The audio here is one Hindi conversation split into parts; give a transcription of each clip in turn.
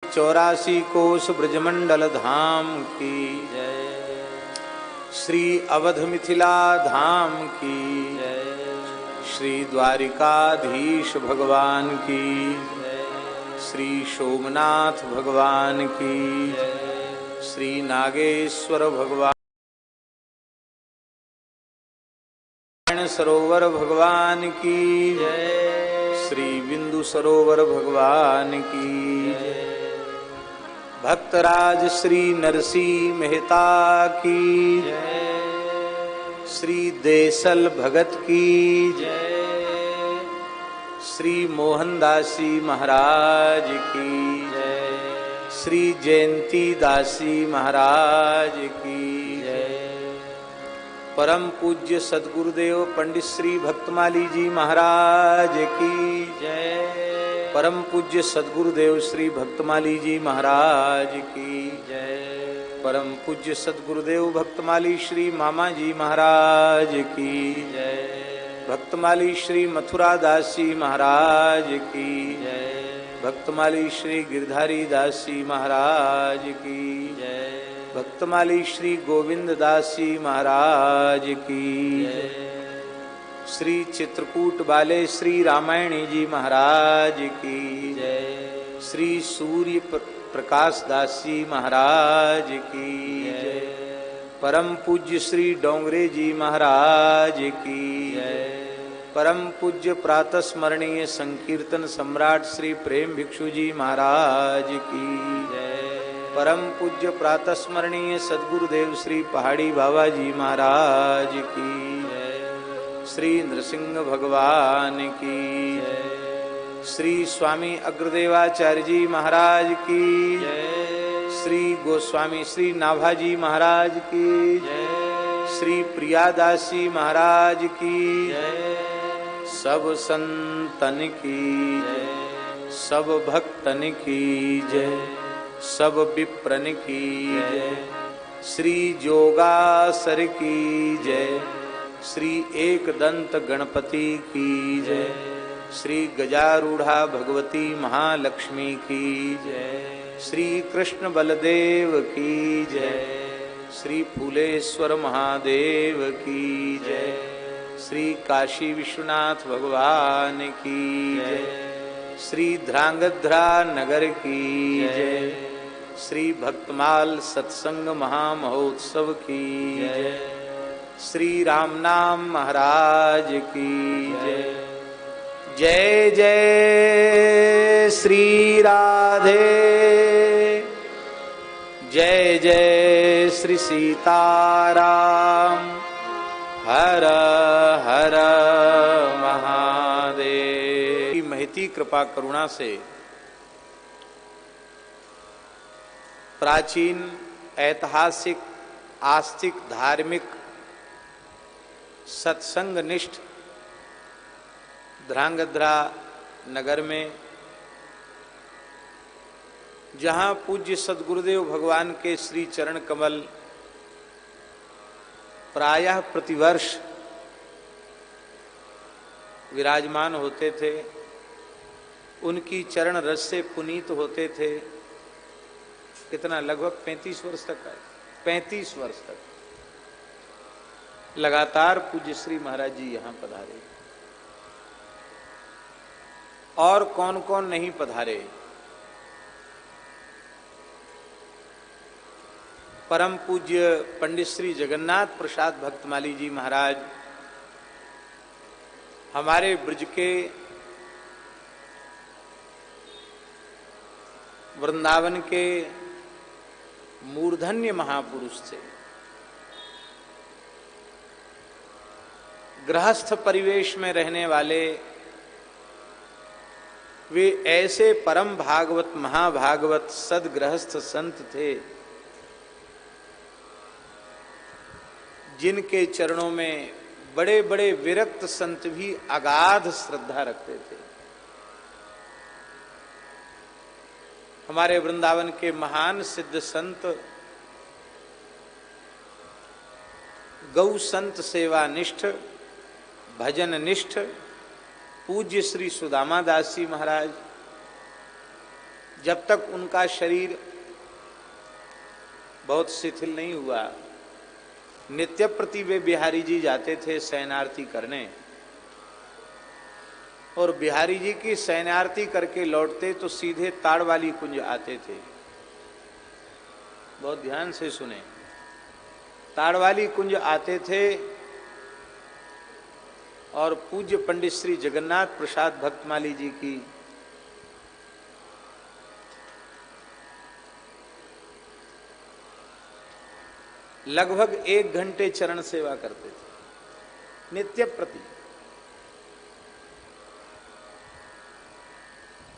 84 कोस ब्रजमंडल धाम की जय। श्री अवध मिथिला धाम की जय। श्री द्वारिकाधीश भगवान की जय। श्री सोमनाथ भगवान की जय। श्री नागेश्वर भगवान सरोवर भगवान की जय। श्री बिंदु सरोवर भगवान की जय। भक्तराज श्री नरसिंह मेहता की जय। श्री देसल भगत की जय। श्री मोहनदासी महाराज की जय। श्री जयंती दासी महाराज की जय। परम पूज्य सद्गुरुदेव पंडित श्री भक्तमाली जी महाराज की जय। परम पूज्य सद्गुरुदेव श्री भक्तमाली जी महाराज की जय। परम पूज्य सद्गुरुदेव भक्तमाली श्री मामा जी महाराज की जय। भक्तमाली श्री मथुरा दास जी महाराज की जय। भक्तमाली श्री गिरधारी दास जी महाराज की जय। भक्तमाली श्री गोविंद दास जी महाराज की जय। श्री चित्रकूट वाले श्री रामायणी जी महाराज की जय। श्री सूर्य प्रकाश दास जी महाराज की जय। परम पूज्य श्री डोंगरे जी महाराज की जय। परम पूज्य प्रातः स्मरणीय संकीर्तन सम्राट श्री प्रेम भिक्षु जी महाराज की जय। परम पूज्य प्रातः स्मरणीय सद्गुरुदेव श्री पहाड़ी बाबा जी महाराज की जय। श्री नृसिंह भगवान की जय। श्री स्वामी अग्रदेवाचार्य जी महाराज की जय। श्री गोस्वामी श्री नाभाजी महाराज की जय। श्री प्रियादासी महाराज की जय। सब संतन की जय। सब भक्तन की जय। सब विप्रन की जय। श्री जोगासर की जय। श्री एकदंत गणपति की जय। श्री गजारूढ़ा भगवती महालक्ष्मी की जय। श्री कृष्ण बलदेव की जय। श्री फूलेश्वर महादेव की जय। श्री काशी विश्वनाथ भगवान की जय। श्री ध्रांगध्रा नगर की जय। श्री भक्तमाल सत्संग महामहोत्सव की जय। श्री राम नाम महाराज की जय। जय जय श्री राधे। जय जय श्री सीताराम। हर हर महादेव। महती कृपा करुणा से प्राचीन ऐतिहासिक आस्तिक धार्मिक सत्संग निष्ठ ध्रांगध्रा नगर में, जहाँ पूज्य सद्गुरुदेव भगवान के श्री चरण कमल प्रायः प्रतिवर्ष विराजमान होते थे, उनकी चरण रस से पुनीत होते थे। कितना, लगभग 35 वर्ष तक है, 35 वर्ष तक लगातार पूज्य श्री महाराज जी यहाँ पधारे। और कौन कौन नहीं पधारे? परम पूज्य पंडित श्री जगन्नाथ प्रसाद भक्तमाली जी महाराज हमारे ब्रज के वृंदावन के मूर्धन्य महापुरुष थे। गृहस्थ परिवेश में रहने वाले वे ऐसे परम भागवत महाभागवत सदगृहस्थ संत थे जिनके चरणों में बड़े बड़े विरक्त संत भी अगाध श्रद्धा रखते थे। हमारे वृंदावन के महान सिद्ध संत, गौ संत सेवा निष्ठ, भजन निष्ठ पूज्य श्री सुदामा दास जी महाराज, जब तक उनका शरीर बहुत शिथिल नहीं हुआ, नित्य प्रति वे बिहारी जी जाते थे शयनार्थी करने, और बिहारी जी की शयनार्थी करके लौटते तो सीधे ताड़वाली कुंज आते थे। बहुत ध्यान से सुने, ताड़वाली कुंज आते थे और पूज्य पंडित श्री जगन्नाथ प्रसाद भक्तमाली जी की लगभग 1 घंटे चरण सेवा करते थे नित्य प्रति।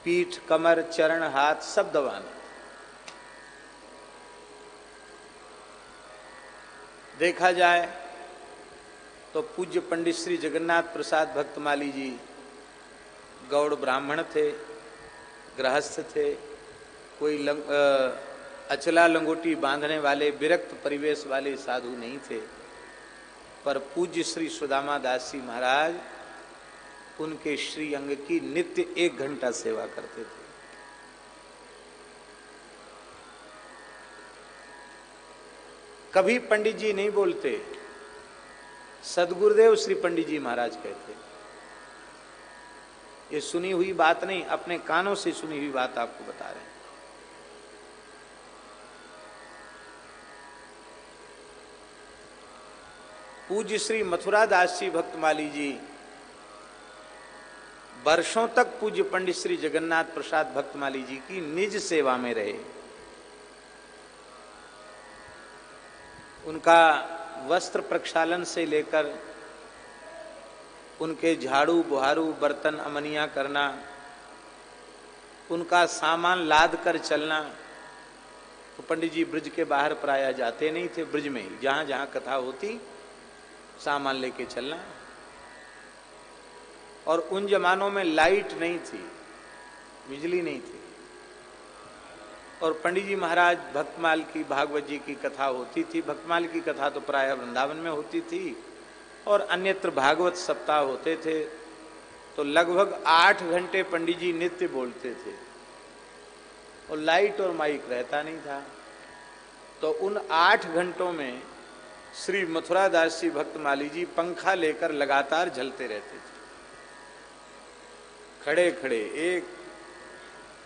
पीठ, कमर, चरण, हाथ सब दबाना। देखा जाए तो पूज्य पंडित श्री जगन्नाथ प्रसाद भक्तमाली जी गौड़ ब्राह्मण थे, गृहस्थ थे, कोई अचला लंगोटी बांधने वाले विरक्त परिवेश वाले साधु नहीं थे। पर पूज्य श्री सुदामा दास जी महाराज उनके श्री अंग की नित्य 1 घंटा सेवा करते थे। कभी पंडित जी नहीं बोलते, सदगुरुदेव श्री पंडित जी महाराज कहते। ये सुनी हुई बात नहीं, अपने कानों से सुनी हुई बात आपको बता रहे हैं। पूज्य श्री मथुरा दास जी भक्तमाली जी वर्षों तक पूज्य पंडित श्री जगन्नाथ प्रसाद भक्तमाली जी की निज सेवा में रहे। उनका वस्त्र प्रक्षालन से लेकर उनके झाड़ू बुहारू बर्तन अमनिया करना, उनका सामान लाद कर चलना, तो पंडित जी ब्रज के बाहर प्रायः जाते नहीं थे, ब्रज में ही जहां जहां कथा होती सामान लेके चलना। और उन जमानों में लाइट नहीं थी, बिजली नहीं थी, और पंडित जी महाराज भक्तमाल की भागवत जी की कथा होती थी। भक्तमाल की कथा तो प्रायः वृंदावन में होती थी और अन्यत्र भागवत सप्ताह होते थे, तो लगभग 8 घंटे पंडित जी नित्य बोलते थे और लाइट और माइक रहता नहीं था। तो उन 8 घंटों में श्री मथुरा दास जी भक्तमाली जी पंखा लेकर लगातार झलते रहते थे, खड़े खड़े एक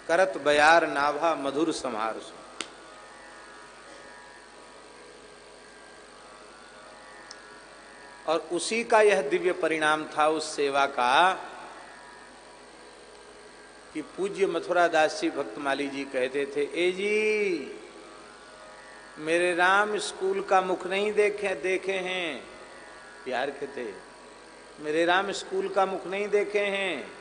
करत बयार नाभा मधुर समार सो। और उसी का यह दिव्य परिणाम था उस सेवा का कि पूज्य मथुरा दास जी भक्तमाली जी कहते थे, ए जी मेरे राम स्कूल का मुख नहीं देखे हैं, प्यार के थे, मेरे राम स्कूल का मुख नहीं देखे हैं,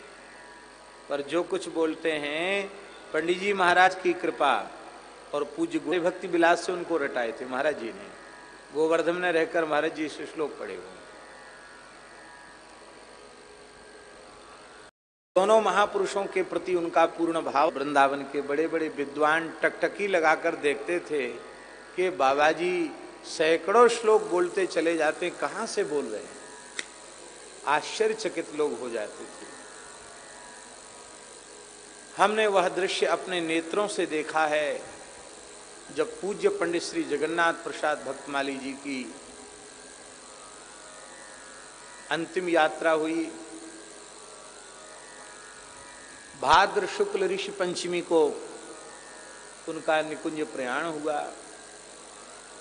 पर जो कुछ बोलते हैं पंडित जी महाराज की कृपा और पूज्य भक्ति विलास से उनको रटाए थे महाराज जी ने। गोवर्धन में रहकर महाराज जी से श्लोक पढ़े हुए। दोनों महापुरुषों के प्रति उनका पूर्ण भाव। वृंदावन के बड़े बड़े विद्वान टकटकी लगाकर देखते थे कि बाबा जी सैकड़ों श्लोक बोलते चले जाते, कहां से बोल रहे हैं, आश्चर्यचकित लोग हो जाते थे। हमने वह दृश्य अपने नेत्रों से देखा है जब पूज्य पंडित श्री जगन्नाथ प्रसाद भक्तमाली जी की अंतिम यात्रा हुई। भाद्र शुक्ल ऋषि पंचमी को उनका निकुंज प्रयाण हुआ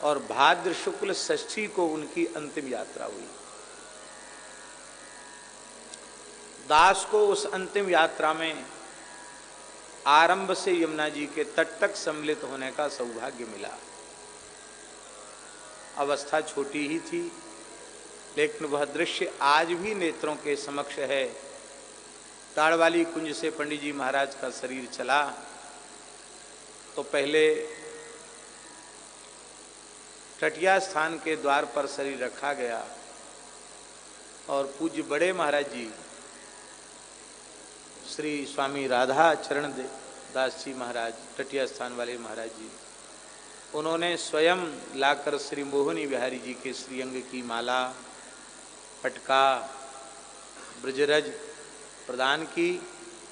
और भाद्र शुक्ल षष्ठी को उनकी अंतिम यात्रा हुई। दास को उस अंतिम यात्रा में आरंभ से यमुना जी के तट तक सम्मिलित होने का सौभाग्य मिला। अवस्था छोटी ही थी, लेकिन वह दृश्य आज भी नेत्रों के समक्ष है। ताड़वाली कुंज से पंडित जी महाराज का शरीर चला तो पहले टटिया स्थान के द्वार पर शरीर रखा गया और पूज्य बड़े महाराज जी श्री स्वामी राधा चरण दास जी महाराज, टटिया स्थान वाले महाराज जी, उन्होंने स्वयं लाकर श्री मोहनी बिहारी जी के श्रीअंग की माला, पटका, ब्रजरज प्रदान की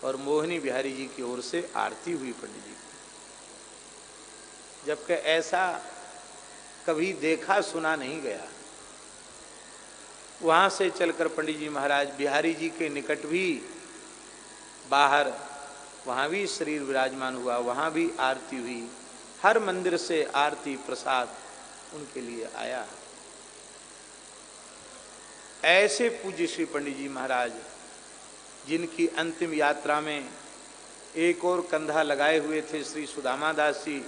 और मोहिनी बिहारी जी की ओर से आरती हुई पंडित जी की। जबकि ऐसा कभी देखा सुना नहीं गया। वहां से चलकर पंडित जी महाराज बिहारी जी के निकट भी बाहर, वहां भी शरीर विराजमान हुआ, वहां भी आरती हुई। हर मंदिर से आरती प्रसाद उनके लिए आया। ऐसे पूज्य श्री पंडित जी महाराज, जिनकी अंतिम यात्रा में एक और कंधा लगाए हुए थे श्री सुदामा दास जी,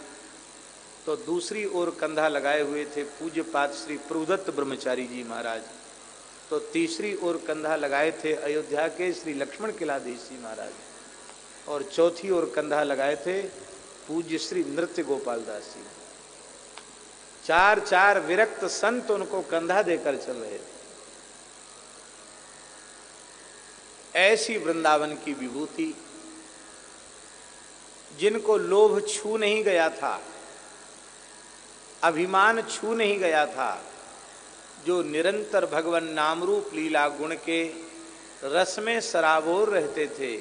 तो दूसरी ओर कंधा लगाए हुए थे पूज्यपाद श्री प्रभुदत्त ब्रह्मचारी जी महाराज, तो तीसरी ओर कंधा लगाए थे अयोध्या के श्री लक्ष्मण किलाधीश जी महाराज, और चौथी ओर कंधा लगाए थे पूज्य श्री नृत्य गोपाल दास जी। चार चार विरक्त संत उनको कंधा देकर चल रहे थे। ऐसी वृंदावन की विभूति, जिनको लोभ छू नहीं गया था, अभिमान छू नहीं गया था, जो निरंतर भगवान नाम रूप लीला गुण के रस में सराबोर रहते थे।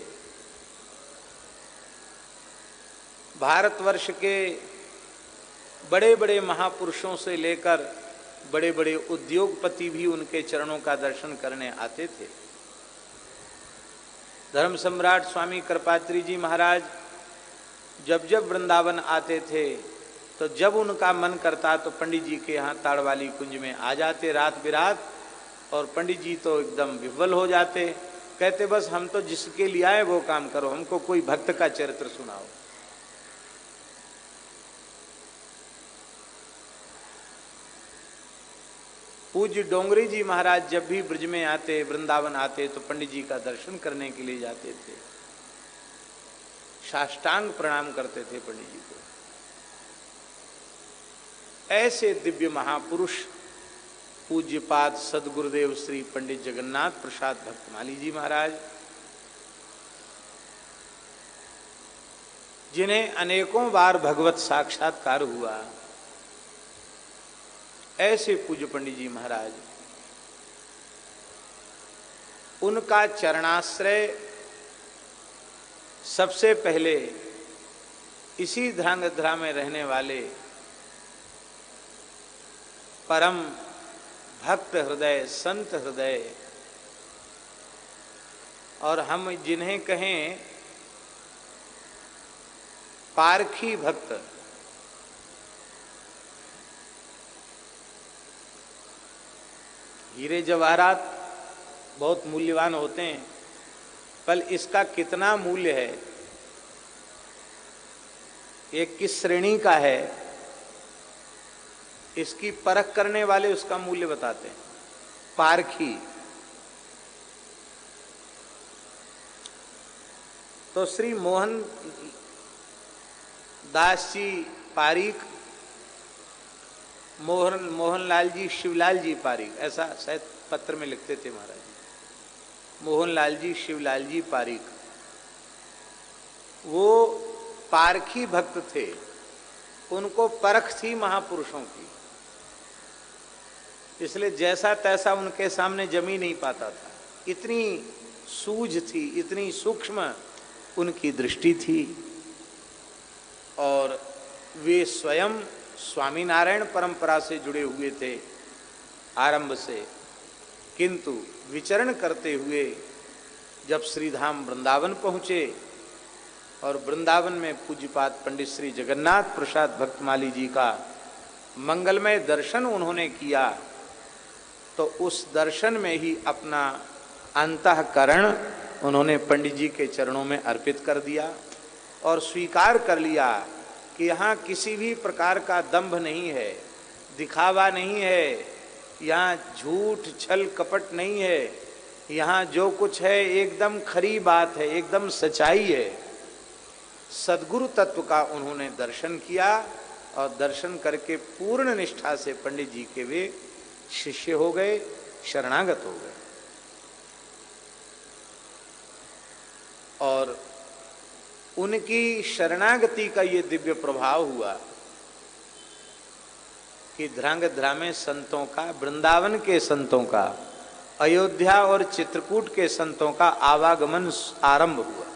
भारतवर्ष के बड़े बड़े महापुरुषों से लेकर बड़े बड़े उद्योगपति भी उनके चरणों का दर्शन करने आते थे। धर्म सम्राट स्वामी कृपात्री जी महाराज जब जब वृंदावन आते थे, तो जब उनका मन करता तो पंडित जी के यहाँ ताड़वाली कुंज में आ जाते रात बिरात, और पंडित जी तो एकदम विह्वल हो जाते, कहते बस हम तो जिसके लिए आए वो काम करो, हमको कोई भक्त का चरित्र सुनाओ। पूज्य डोंगरी जी महाराज जब भी ब्रज में आते, वृंदावन आते, तो पंडित जी का दर्शन करने के लिए जाते थे, साष्टांग प्रणाम करते थे पंडित जी को। ऐसे दिव्य महापुरुष पूज्यपाद सदगुरुदेव श्री पंडित जगन्नाथ प्रसाद भक्तमाली जी महाराज, जिन्हें अनेकों बार भगवत साक्षात्कार हुआ, ऐसे पूज्य पंडित जी महाराज, उनका चरणाश्रय सबसे पहले इसी ध्रांगध्रा में रहने वाले परम भक्त हृदय, संत हृदय, और हम जिन्हें कहें पारखी भक्त, हीरे जवाहरात बहुत मूल्यवान होते हैं, पर इसका कितना मूल्य है, ये किस श्रेणी का है, इसकी परख करने वाले उसका मूल्य बताते हैं। पारखी तो श्री मोहन दास जी पारीक, मोहनलाल जी शिवलाल जी पारीक, ऐसा शायद पत्र में लिखते थे महाराज जी। मोहनलाल जी शिवलाल जी पारीक, वो पारखी भक्त थे, उनको परख थी महापुरुषों की, इसलिए जैसा तैसा उनके सामने जमी नहीं पाता था। इतनी सूझ थी, इतनी सूक्ष्म उनकी दृष्टि थी, और वे स्वयं स्वामीनारायण परंपरा से जुड़े हुए थे आरंभ से, किंतु विचरण करते हुए जब श्रीधाम वृंदावन पहुँचे और वृंदावन में पूज्यपाद पंडित श्री जगन्नाथ प्रसाद भक्तमाली जी का मंगलमय दर्शन उन्होंने किया, तो उस दर्शन में ही अपना अंतःकरण उन्होंने पंडित जी के चरणों में अर्पित कर दिया और स्वीकार कर लिया कि यहाँ किसी भी प्रकार का दंभ नहीं है, दिखावा नहीं है, यहाँ झूठ छल कपट नहीं है, यहाँ जो कुछ है एकदम खरी बात है, एकदम सच्चाई है। सद्गुरु तत्व का उन्होंने दर्शन किया और दर्शन करके पूर्ण निष्ठा से पंडित जी के वे शिष्य हो गए, शरणागत हो गए। और उनकी शरणागति का ये दिव्य प्रभाव हुआ कि ध्रांगध्रा में संतों का, वृंदावन के संतों का, अयोध्या और चित्रकूट के संतों का आवागमन आरंभ हुआ।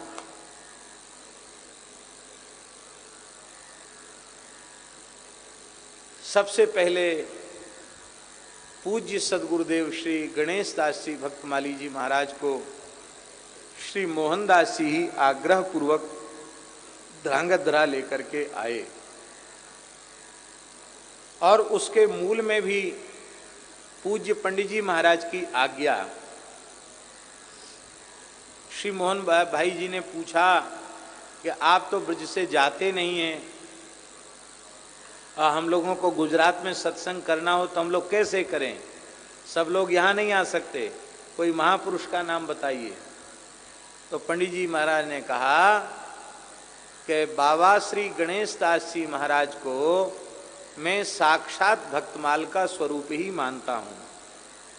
सबसे पहले पूज्य सदगुरुदेव श्री गणेश दास जी भक्तमाली जी महाराज को श्री मोहनदास जी ही आग्रह पूर्वक ध्रांगध्रा लेकर के आए, और उसके मूल में भी पूज्य पंडित जी महाराज की आज्ञा। श्री मोहन भाई जी ने पूछा कि आप तो ब्रज से जाते नहीं हैं, हम लोगों को गुजरात में सत्संग करना हो तो हम लोग कैसे करें, सब लोग यहाँ नहीं आ सकते, कोई महापुरुष का नाम बताइए। तो पंडित जी महाराज ने कहा कि बाबा श्री गणेश दास जी महाराज को मैं साक्षात भक्तमाल का स्वरूप ही मानता हूँ,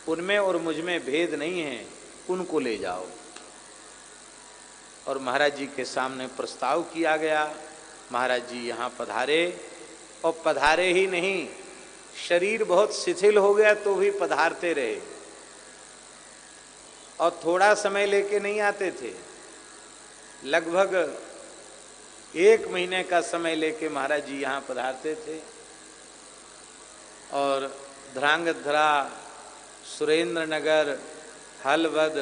उनमें और मुझ में भेद नहीं है, उनको ले जाओ। और महाराज जी के सामने प्रस्ताव किया गया। महाराज जी यहाँ पधारे, और पधारे ही नहीं, शरीर बहुत शिथिल हो गया तो भी पधारते रहे, और थोड़ा समय लेके नहीं आते थे, लगभग 1 महीने का समय लेके महाराज जी यहाँ पधारते थे। और ध्रांगध्रा, सुरेंद्र नगर, हलवद,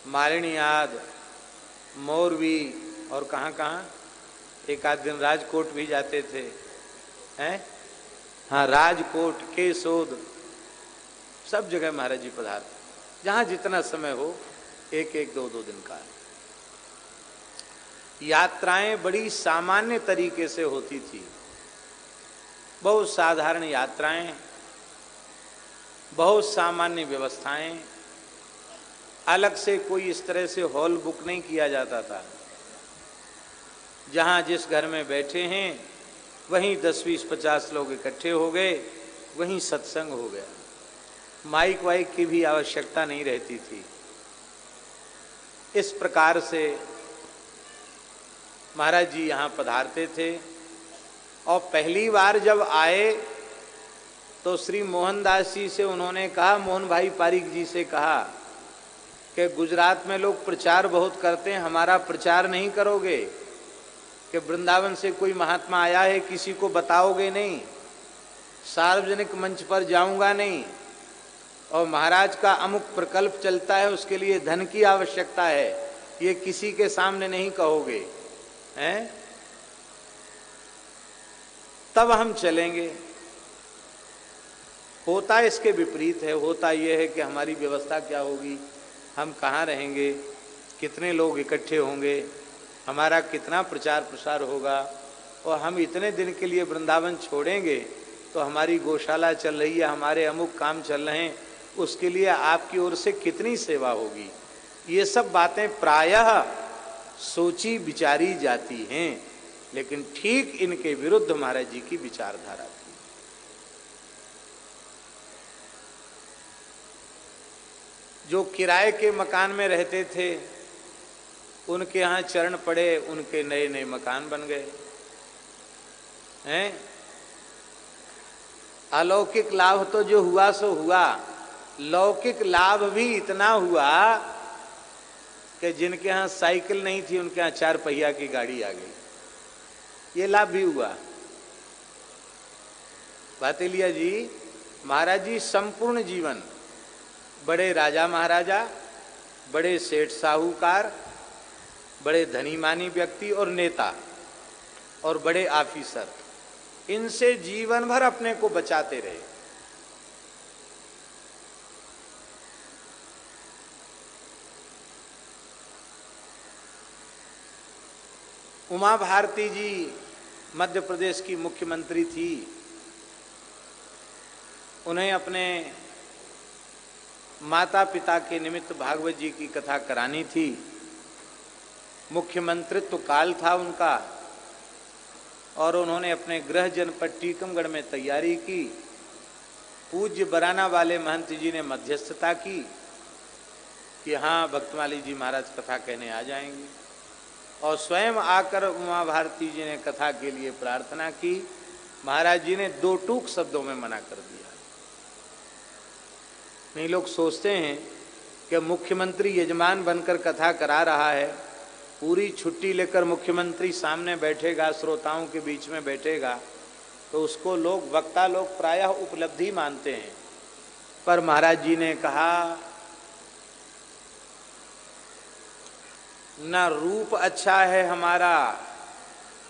मालिनियाद, मोरवी और कहाँ कहाँ, एक आध दिन राजकोट भी जाते थे, हैं? हाँ, राजकोट, केसोद, सब जगह महाराज जी पधारते, जहाँ जितना समय हो, 1-1, 2-2 दिन का। यात्राएं बड़ी सामान्य तरीके से होती थी, बहुत साधारण यात्राएं, बहुत सामान्य व्यवस्थाएं, अलग से कोई इस तरह से हॉल बुक नहीं किया जाता था। जहां जिस घर में बैठे हैं वहीं 10-20-50 लोग इकट्ठे हो गए, वहीं सत्संग हो गया। माइक वाइक की भी आवश्यकता नहीं रहती थी। इस प्रकार से महाराज जी यहाँ पधारते थे। और पहली बार जब आए तो श्री मोहनदास जी से उन्होंने कहा, मोहन भाई पारिक जी से कहा कि गुजरात में लोग प्रचार बहुत करते हैं, हमारा प्रचार नहीं करोगे? कि वृंदावन से कोई महात्मा आया है, किसी को बताओगे नहीं, सार्वजनिक मंच पर जाऊंगा नहीं, और महाराज का अमुक प्रकल्प चलता है, उसके लिए धन की आवश्यकता है, ये किसी के सामने नहीं कहोगे, हैं? तब हम चलेंगे। होता इसके विपरीत है, होता यह है कि हमारी व्यवस्था क्या होगी, हम कहाँ रहेंगे, कितने लोग इकट्ठे होंगे, हमारा कितना प्रचार प्रसार होगा, और हम इतने दिन के लिए वृंदावन छोड़ेंगे तो हमारी गौशाला चल रही है, हमारे अमुक काम चल रहे हैं, उसके लिए आपकी ओर से कितनी सेवा होगी। ये सब बातें प्रायः सोची विचारी जाती हैं, लेकिन ठीक इनके विरुद्ध महाराज जी की विचारधारा थी। जो किराए के मकान में रहते थे, उनके यहाँ चरण पड़े, उनके नए नए मकान बन गए हैं। अलौकिक लाभ तो जो हुआ सो हुआ, लौकिक लाभ भी इतना हुआ कि जिनके यहाँ साइकिल नहीं थी उनके यहाँ 4 पहिया की गाड़ी आ गई, ये लाभ भी हुआ। बातेलिया जी महाराज जी संपूर्ण जीवन बड़े राजा महाराजा, बड़े सेठ साहूकार, बड़े धनी मानी व्यक्ति और नेता और बड़े ऑफिसर, इनसे जीवन भर अपने को बचाते रहे। उमा भारती जी मध्य प्रदेश की मुख्यमंत्री थी, उन्हें अपने माता पिता के निमित्त भागवत जी की कथा करानी थी। मुख्यमंत्रित्व काल था उनका, और उन्होंने अपने गृह जनपद टीकमगढ़ में तैयारी की। पूज्य बराना वाले महंत जी ने मध्यस्थता की कि हाँ भक्तमाली जी महाराज कथा कहने आ जाएंगे, और स्वयं आकर उमा भारती जी ने कथा के लिए प्रार्थना की। महाराज जी ने 2 टूक शब्दों में मना कर दिया। नहीं, लोग सोचते हैं कि मुख्यमंत्री यजमान बनकर कथा करा रहा है, पूरी छुट्टी लेकर मुख्यमंत्री सामने बैठेगा, श्रोताओं के बीच में बैठेगा, तो उसको वक्ता लोग प्रायः उपलब्धि मानते हैं। पर महाराज जी ने कहा, ना रूप अच्छा है हमारा,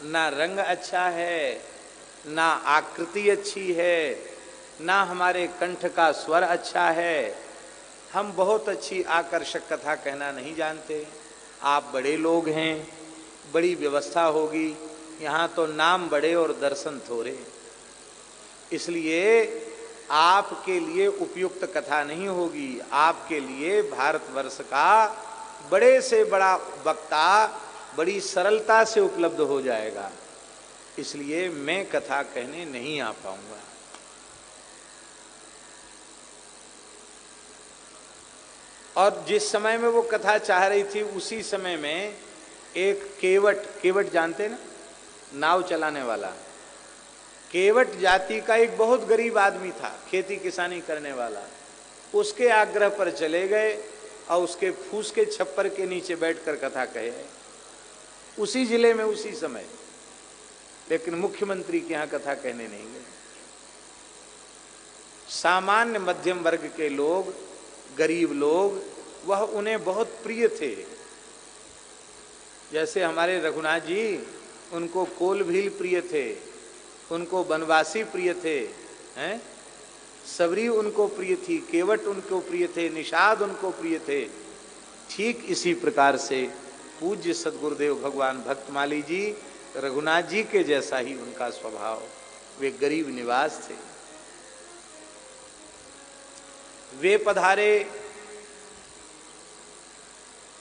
ना रंग अच्छा है, ना आकृति अच्छी है, ना हमारे कंठ का स्वर अच्छा है, हम बहुत अच्छी आकर्षक कथा कहना नहीं जानते। आप बड़े लोग हैं, बड़ी व्यवस्था होगी, यहाँ तो नाम बड़े और दर्शन थोड़े, इसलिए आपके लिए उपयुक्त कथा नहीं होगी। आपके लिए भारतवर्ष का बड़े से बड़ा वक्ता बड़ी सरलता से उपलब्ध हो जाएगा, इसलिए मैं कथा कहने नहीं आ पाऊंगा। और जिस समय में वो कथा चाह रही थी, उसी समय में एक केवट जानते ना, नाव चलाने वाला, केवट जाति का एक बहुत गरीब आदमी था, खेती किसानी करने वाला। उसके आग्रह पर चले गए और उसके फूस के छप्पर के नीचे बैठकर कथा कहे, उसी जिले में उसी समय। लेकिन मुख्यमंत्री के यहां कथा कहने नहीं गए। सामान्य मध्यम वर्ग के लोग, गरीब लोग, वह उन्हें बहुत प्रिय थे। जैसे हमारे रघुनाथ जी, उनको कोल भील प्रिय थे, उनको बनवासी प्रिय थे, हैं? सबरी उनको प्रिय थी, केवट उनको प्रिय थे, निषाद उनको प्रिय थे। ठीक इसी प्रकार से पूज्य सद्गुरुदेव भगवान भक्तमाली जी, रघुनाथ जी के जैसा ही उनका स्वभाव, वे गरीब निवास थे। वे पधारे,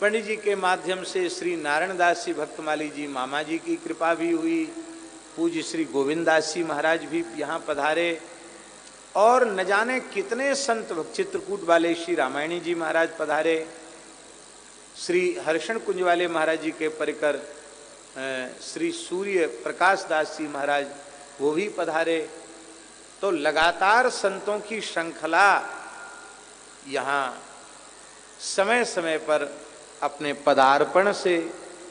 पंडित जी के माध्यम से श्री नारायण दास जी भक्तमाली जी मामा जी की कृपा भी हुई, पूज्य श्री गोविंद दास जी महाराज भी यहाँ पधारे, और न जाने कितने संत चित्रकूट वाले श्री रामायणी जी महाराज पधारे, श्री हर्षण कुंज वाले महाराज जी के परिकर श्री सूर्य प्रकाश दास जी महाराज वो भी पधारे। तो लगातार संतों की श्रृंखला यहाँ समय समय पर अपने पदार्पण से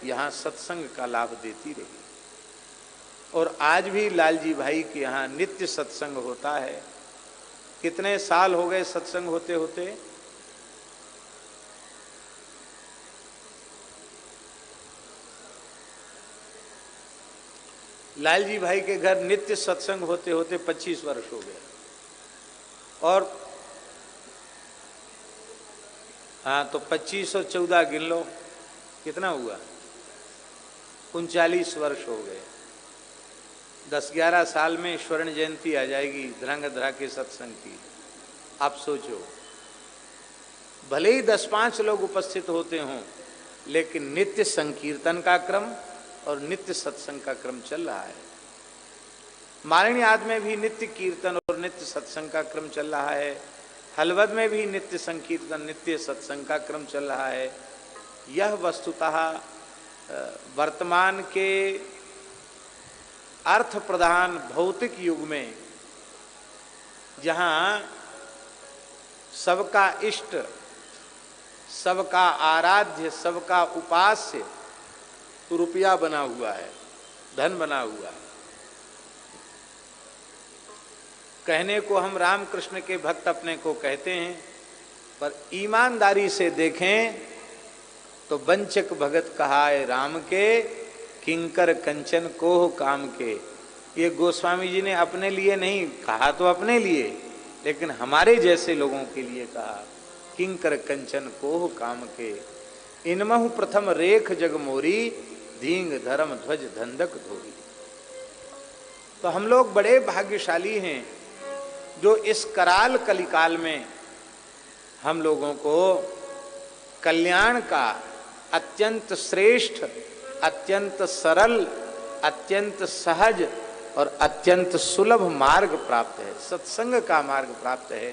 यहाँ सत्संग का लाभ देती रही। और आज भी लालजी भाई के यहाँ नित्य सत्संग होता है। कितने साल हो गए सत्संग होते होते? लालजी भाई के घर नित्य सत्संग होते होते 25 वर्ष हो गए। और हाँ, तो 25 और 14 गिन लो, कितना हुआ? 39 वर्ष हो गए। 10-11 साल में स्वर्ण जयंती आ जाएगी धरांगध्रा के सत्संग की। आप सोचो, भले ही 10-5 लोग उपस्थित होते हों, लेकिन नित्य संकीर्तन का क्रम और नित्य सत्संग का क्रम चल रहा है। मारण्याद में भी नित्य कीर्तन और नित्य सत्संग का क्रम चल रहा है। हलवद में भी नित्य संकीर्तन नित्य सत्संग का क्रम चल रहा है। यह वस्तुतः वर्तमान के अर्थ प्रधान भौतिक युग में, जहाँ सबका इष्ट, सबका आराध्य, सबका उपास्य तो रुपया बना हुआ है, धन बना हुआ है। कहने को हम रामकृष्ण के भक्त अपने को कहते हैं, पर ईमानदारी से देखें तो वंचक भगत कहाए राम के, किंकर कंचन कोह काम के। ये गोस्वामी जी ने अपने लिए नहीं कहा, तो अपने लिए, लेकिन हमारे जैसे लोगों के लिए कहा, किंकर कंचन कोह काम के। इनमहु प्रथम रेख जगमोरी, धींग धर्म ध्वज धंधक धोरी। तो हम लोग बड़े भाग्यशाली हैं जो इस कराल कलिकाल में हम लोगों को कल्याण का अत्यंत श्रेष्ठ, अत्यंत सरल, अत्यंत सहज और अत्यंत सुलभ मार्ग प्राप्त है। सत्संग का मार्ग प्राप्त है,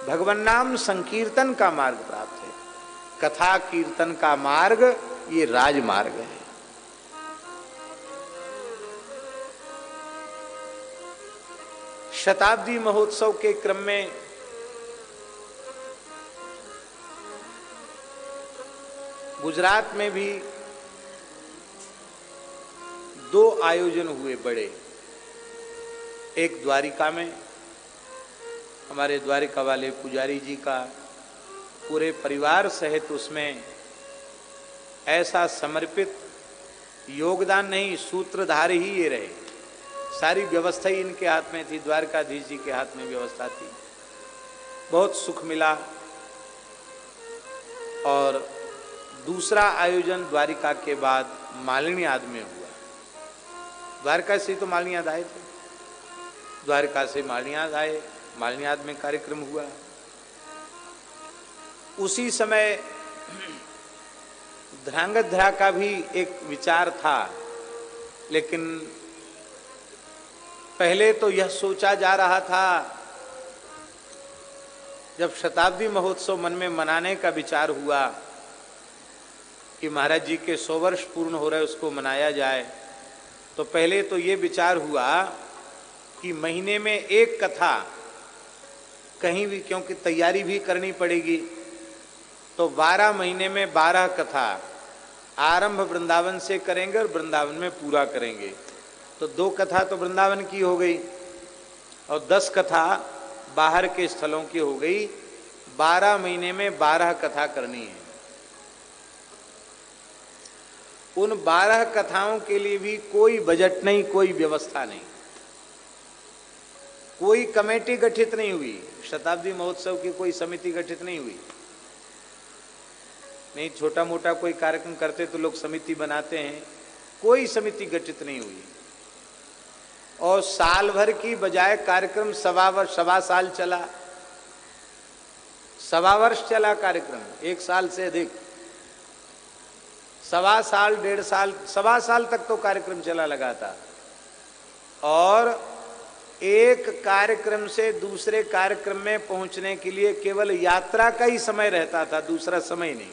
भगवान नाम संकीर्तन का मार्ग प्राप्त है, कथा कीर्तन का मार्ग ये राजमार्ग है। शताब्दी महोत्सव के क्रम में गुजरात में भी 2 आयोजन हुए बड़े। एक द्वारिका में हमारे द्वारिका वाले पुजारी जी का पूरे परिवार सहित उसमें ऐसा समर्पित योगदान नहीं, सूत्रधार ही ये रहे। सारी व्यवस्था ही इनके हाथ में थी, द्वारकाधीश जी के हाथ में व्यवस्था थी। बहुत सुख मिला। और दूसरा आयोजन द्वारिका के बाद मालिन्याद में हुआ। द्वारका से तो मालिन्याद आए थे, द्वारका से मालिन्याद आए, मालिन्याद में कार्यक्रम हुआ। उसी समय ध्रांगध्रा का भी एक विचार था, लेकिन पहले तो यह सोचा जा रहा था, जब शताब्दी महोत्सव मन में मनाने का विचार हुआ कि महाराज जी के 100 वर्ष पूर्ण हो रहे, उसको मनाया जाए, तो पहले तो ये विचार हुआ कि महीने में एक कथा कहीं भी, क्योंकि तैयारी भी करनी पड़ेगी, तो 12 महीने में 12 कथा आरंभ वृंदावन से करेंगे और वृंदावन में पूरा करेंगे। तो 2 कथा तो वृंदावन की हो गई और 10 कथा बाहर के स्थलों की हो गई। 12 महीने में 12 कथा करनी है। उन 12 कथाओं के लिए भी कोई बजट नहीं, कोई व्यवस्था नहीं, कोई कमेटी गठित नहीं हुई। शताब्दी महोत्सव की कोई समिति गठित नहीं हुई। नहीं, छोटा मोटा कोई कार्यक्रम करते तो लोग समिति बनाते हैं, कोई समिति गठित नहीं हुई। और साल भर की बजाय कार्यक्रम 1.25 साल चला, 1.25 वर्ष चला कार्यक्रम, 1 साल से अधिक, 1.25 साल, 1.5 साल, 1.25 साल तक तो कार्यक्रम चला लगातार। और एक कार्यक्रम से दूसरे कार्यक्रम में पहुंचने के लिए केवल यात्रा का ही समय रहता था, दूसरा समय नहीं।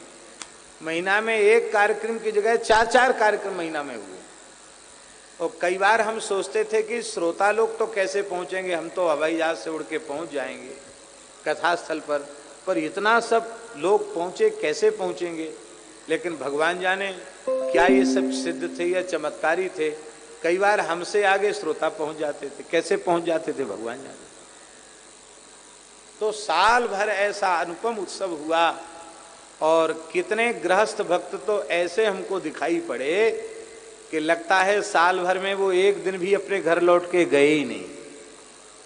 महीना में एक कार्यक्रम की जगह 4-4 कार्यक्रम महीना में हुए। और कई बार हम सोचते थे कि श्रोता लोग तो कैसे पहुंचेंगे, हम तो हवाई जहाज से उड़ के पहुंच जाएंगे कथास्थल पर इतना सब लोग पहुंचे, कैसे पहुंचेंगे। लेकिन भगवान जाने क्या ये सब सिद्ध थे या चमत्कारी थे। कई बार हमसे आगे श्रोता पहुंच जाते थे, कैसे पहुंच जाते थे भगवान जाने। तो साल भर ऐसा अनुपम उत्सव हुआ और कितने गृहस्थ भक्त तो ऐसे हमको दिखाई पड़े कि लगता है साल भर में वो एक दिन भी अपने घर लौट के गए ही नहीं।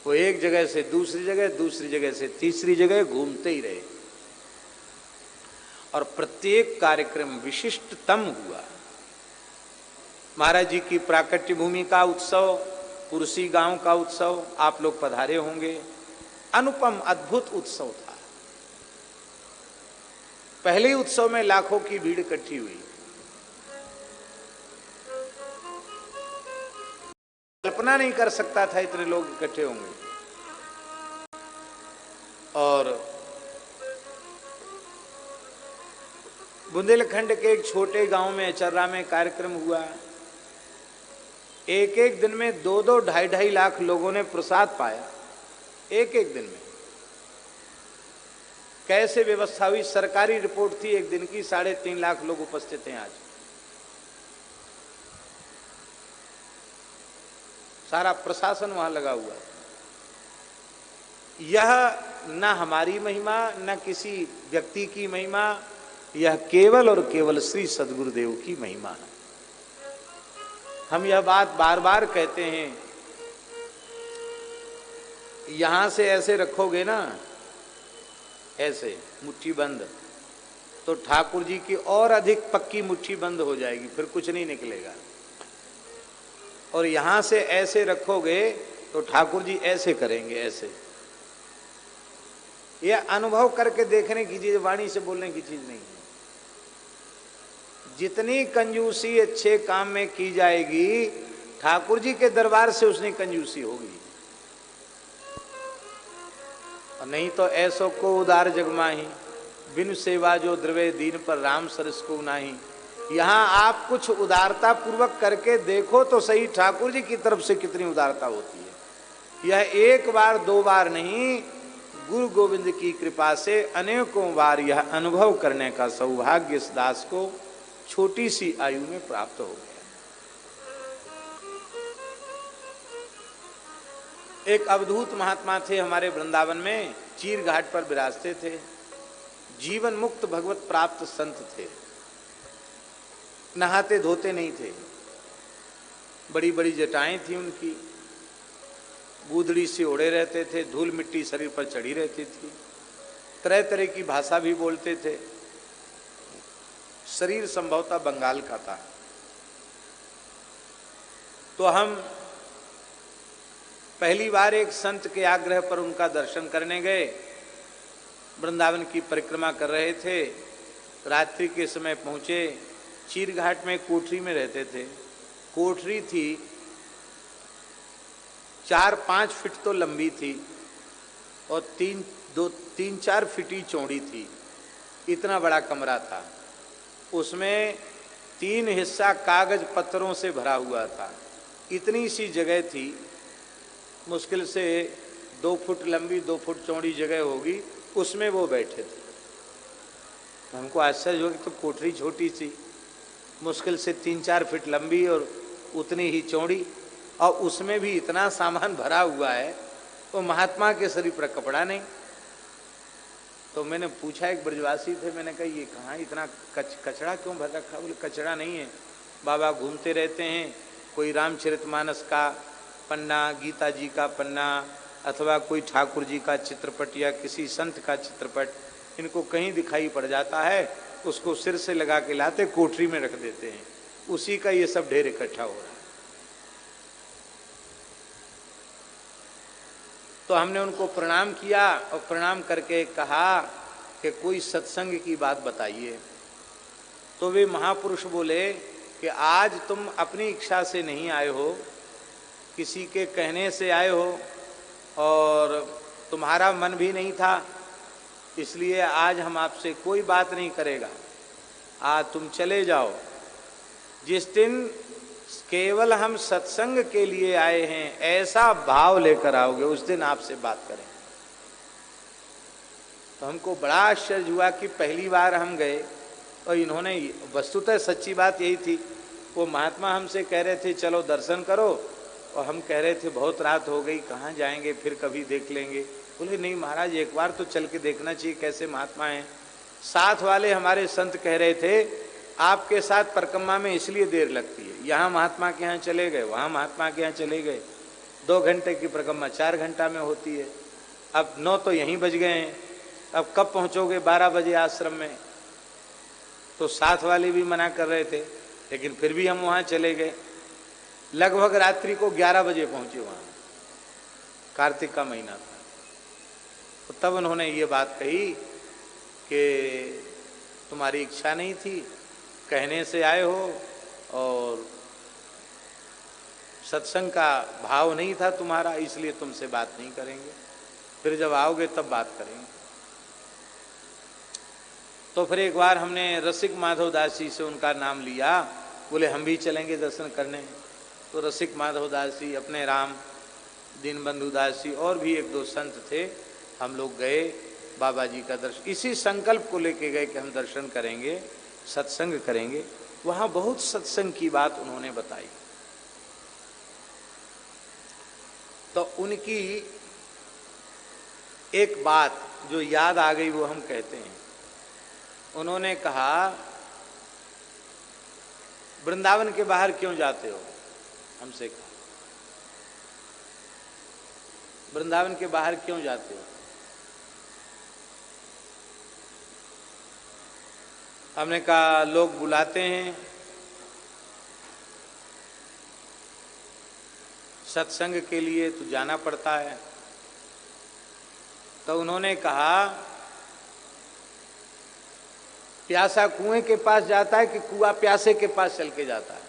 वो एक जगह से दूसरी जगह, दूसरी जगह से तीसरी जगह घूमते ही रहे और प्रत्येक कार्यक्रम विशिष्टतम हुआ। महाराज जी की प्राकट्य भूमि का उत्सव, कुर्सी गांव का उत्सव, आप लोग पधारे होंगे। अनुपम अद्भुत उत्सव था। पहले उत्सव में लाखों की भीड़ इकट्ठी हुई। कल्पना नहीं कर सकता था इतने लोग इकट्ठे होंगे। और बुंदेलखंड के एक छोटे गांव में अचर्रा में कार्यक्रम हुआ। एक एक दिन में 2-2, 2.5 लाख लोगों ने प्रसाद पाया, एक एक दिन में। कैसे व्यवस्था हुई? सरकारी रिपोर्ट थी एक दिन की, 3.5 लाख लोग उपस्थित हैं आज। सारा प्रशासन वहां लगा हुआ। यह न हमारी महिमा, न किसी व्यक्ति की महिमा, यह केवल और केवल श्री सद्गुरुदेव की महिमा है। हम यह बात बार बार कहते हैं। यहां से ऐसे रखोगे ना, ऐसे मुट्ठी बंद, तो ठाकुर जी की और अधिक पक्की मुट्ठी बंद हो जाएगी, फिर कुछ नहीं निकलेगा। और यहां से ऐसे रखोगे तो ठाकुर जी ऐसे करेंगे, ऐसे। यह अनुभव करके देखने की चीज, वाणी से बोलने की चीज नहीं है। जितनी कंजूसी अच्छे काम में की जाएगी, ठाकुर जी के दरबार से उतनी कंजूसी होगी। और नहीं तो ऐसो को उदार जगमाही, बिन सेवा जो द्रवे दीन पर राम सरस को नाही। यहां आप कुछ उदारता पूर्वक करके देखो तो सही, ठाकुर जी की तरफ से कितनी उदारता होती है। यह 1 बार 2 बार नहीं, गुरु गोविंद की कृपा से अनेकों बार यह अनुभव करने का सौभाग्य इस दास को छोटी सी आयु में प्राप्त हो गया। एक अवधूत महात्मा थे हमारे वृंदावन में, चीर घाट पर विराजते थे, जीवन मुक्त भगवत प्राप्त संत थे, नहाते धोते नहीं थे, बड़ी बड़ी जटाएं थी उनकी, गूदड़ी से ओढ़े रहते थे, धूल मिट्टी शरीर पर चढ़ी रहती थी, तरह तरह की भाषा भी बोलते थे, शरीर संभवतः बंगाल का था। तो हम पहली बार एक संत के आग्रह पर उनका दर्शन करने गए, वृंदावन की परिक्रमा कर रहे थे, रात्रि के समय पहुंचे, चीर घाट में कोठरी में रहते थे, कोठरी थी 4-5 फीट तो लंबी थी और 3-4 फीट ही चौड़ी थी, इतना बड़ा कमरा था, उसमें 3 हिस्सा कागज पत्रों से भरा हुआ था, इतनी सी जगह थी, मुश्किल से 2 फुट लंबी 2 फुट चौड़ी जगह होगी, उसमें वो बैठे थे। हमको आश्चर्य हो कि तो कोठरी छोटी सी, मुश्किल से 3-4 फीट लंबी और उतनी ही चौड़ी, और उसमें भी इतना सामान भरा हुआ है, वो महात्मा के शरीर पर कपड़ा नहीं। तो मैंने पूछा, एक ब्रजवासी थे, मैंने कहा ये कहाँ इतना कचरा क्यों भर रखा? बोले कचरा नहीं है, बाबा घूमते रहते हैं, कोई रामचरितमानस का पन्ना, गीता जी का पन्ना, अथवा कोई ठाकुर जी का चित्रपट या किसी संत का चित्रपट इनको कहीं दिखाई पड़ जाता है, उसको सिर से लगा के लाते कोठरी में रख देते हैं, उसी का ये सब ढेर इकट्ठा हो रहा है। तो हमने उनको प्रणाम किया और प्रणाम करके कहा कि कोई सत्संग की बात बताइए। तो वे महापुरुष बोले कि आज तुम अपनी इच्छा से नहीं आए हो, किसी के कहने से आए हो, और तुम्हारा मन भी नहीं था, इसलिए आज हम आपसे कोई बात नहीं करेगा, आज तुम चले जाओ। जिस दिन केवल हम सत्संग के लिए आए हैं ऐसा भाव लेकर आओगे, उस दिन आपसे बात करें। तो हमको बड़ा आश्चर्य हुआ कि पहली बार हम गए और इन्होंने, वस्तुतः सच्ची बात यही थी, वो महात्मा हमसे कह रहे थे चलो दर्शन करो, और हम कह रहे थे बहुत रात हो गई, कहाँ जाएंगे, फिर कभी देख लेंगे। बोले नहीं महाराज, एक बार तो चल के देखना चाहिए कैसे महात्मा हैं। साथ वाले हमारे संत कह रहे थे आपके साथ परिक्रमा में इसलिए देर लगती है, यहाँ महात्मा के यहाँ चले गए, वहाँ महात्मा के यहाँ चले गए, 2 घंटे की परिक्रमा 4 घंटा में होती है, अब 9 तो यहीं बज गए हैं, अब कब पहुँचोगे 12 बजे आश्रम में। तो साथ वाले भी मना कर रहे थे, लेकिन फिर भी हम वहाँ चले गए, लगभग रात्रि को 11 बजे पहुँचे वहाँ, कार्तिक का महीना था। तो तब उन्होंने ये बात कही कि तुम्हारी इच्छा नहीं थी, कहने से आए हो, और सत्संग का भाव नहीं था तुम्हारा, इसलिए तुमसे बात नहीं करेंगे, फिर जब आओगे तब बात करेंगे। तो फिर एक बार हमने रसिक माधव दास जी से उनका नाम लिया, बोले हम भी चलेंगे दर्शन करने। तो रसिक माधव दास जी, अपने राम, दीनबंधु दास जी और भी 1-2 संत थे, हम लोग गए बाबा जी का दर्शन, इसी संकल्प को लेके गए कि हम दर्शन करेंगे, सत्संग करेंगे। वहाँ बहुत सत्संग की बात उन्होंने बताई। तो उनकी एक बात जो याद आ गई वो हम कहते हैं। उन्होंने कहा वृंदावन के बाहर क्यों जाते हो, हमसे कहा वृंदावन के बाहर क्यों जाते हो। हमने कहा लोग बुलाते हैं, सत्संग के लिए तो जाना पड़ता है। तो उन्होंने कहा प्यासा कुएं के पास जाता है कि कुआं प्यासे के पास चल के जाता है।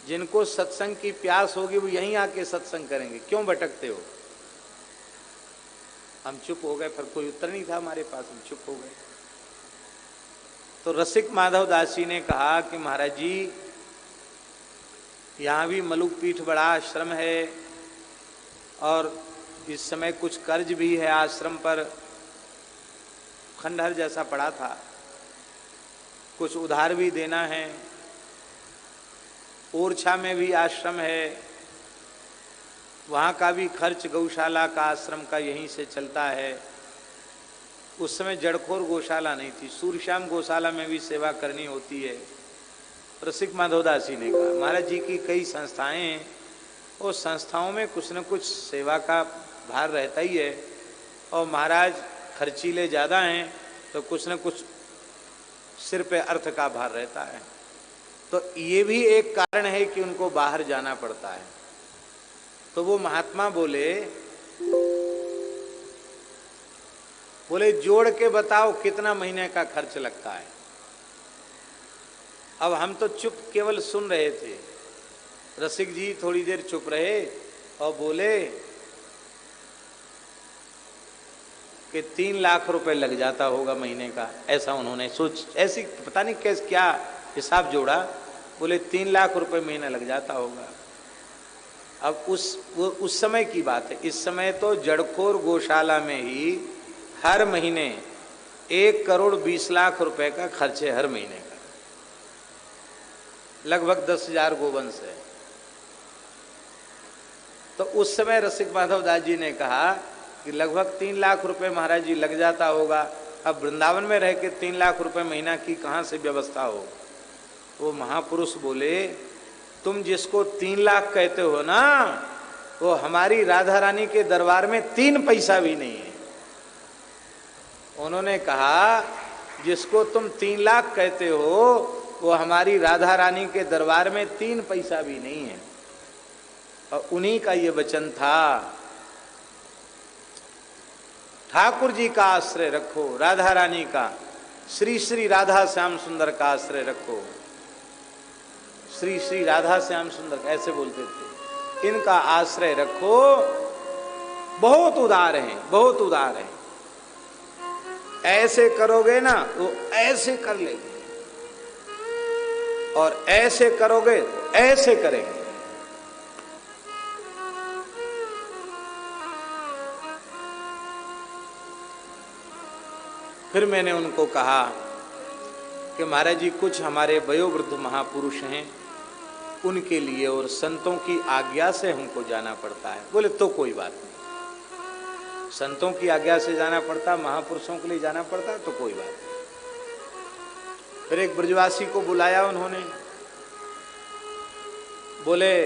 जिनको सत्संग की प्यास होगी वो यहीं आके सत्संग करेंगे, क्यों भटकते हो। हम चुप हो गए, फिर कोई उत्तर नहीं था हमारे पास, हम चुप हो गए। तो रसिक माधव दास जी ने कहा कि महाराज जी यहाँ भी मलुक पीठ बड़ा आश्रम है, और इस समय कुछ कर्ज भी है आश्रम पर, खंडहर जैसा पड़ा था, कुछ उधार भी देना है, ओरछा में भी आश्रम है, वहाँ का भी खर्च गौशाला का आश्रम का यहीं से चलता है। उस समय जड़खोर गौशाला नहीं थी, सूर्यश्याम गौशाला में भी सेवा करनी होती है। रसिक माधवदास जी ने कहा महाराज जी की कई संस्थाएं हैं, उस संस्थाओं में कुछ न कुछ सेवा का भार रहता ही है, और महाराज खर्चीले ज़्यादा हैं तो कुछ न कुछ सिर पे अर्थ का भार रहता है। तो ये भी एक कारण है कि उनको बाहर जाना पड़ता है। तो वो महात्मा बोले जोड़ के बताओ कितना महीने का खर्च लगता है। अब हम तो चुप केवल सुन रहे थे। रसिक जी थोड़ी देर चुप रहे और बोले कि 3 लाख रुपए लग जाता होगा महीने का, ऐसा उन्होंने सोच, ऐसी पता नहीं कैसे क्या हिसाब जोड़ा। बोले 3 लाख रुपए महीना लग जाता होगा। अब उस समय की बात है। इस समय तो जड़खोर गौशाला में ही हर महीने 1 करोड़ 20 लाख रुपए का खर्च है, हर महीने का। लगभग 10,000 गोवंश है। तो उस समय रसिक माधव दास जी ने कहा कि लगभग 3 लाख रुपए महाराज जी लग जाता होगा। अब वृंदावन में रह के 3 लाख रुपए महीना की कहाँ से व्यवस्था हो। वो महापुरुष बोले तुम जिसको 3 लाख कहते हो ना, वो हमारी राधा रानी के दरबार में 3 पैसा भी नहीं है। उन्होंने कहा जिसको तुम 3 लाख कहते हो वो हमारी राधा रानी के दरबार में 3 पैसा भी नहीं है। और उन्हीं का ये वचन था, ठाकुर जी का आश्रय रखो, राधा रानी का, श्री श्री राधा श्याम सुंदर का आश्रय रखो। श्री श्री राधा श्याम सुंदर ऐसे बोलते थे, इनका आश्रय रखो। बहुत उदार हैं, बहुत उदार हैं। ऐसे करोगे ना वो ऐसे कर लेंगे, और ऐसे करोगे ऐसे करेंगे। फिर मैंने उनको कहा कि महाराज जी कुछ हमारे वयोवृद्ध महापुरुष हैं, उनके लिए और संतों की आज्ञा से हमको जाना पड़ता है। बोले तो कोई बात नहीं, संतों की आज्ञा से जाना पड़ता, महापुरुषों के लिए जाना पड़ता तो कोई बात नहीं। फिर एक ब्रजवासी को बुलाया उन्होंने, बोले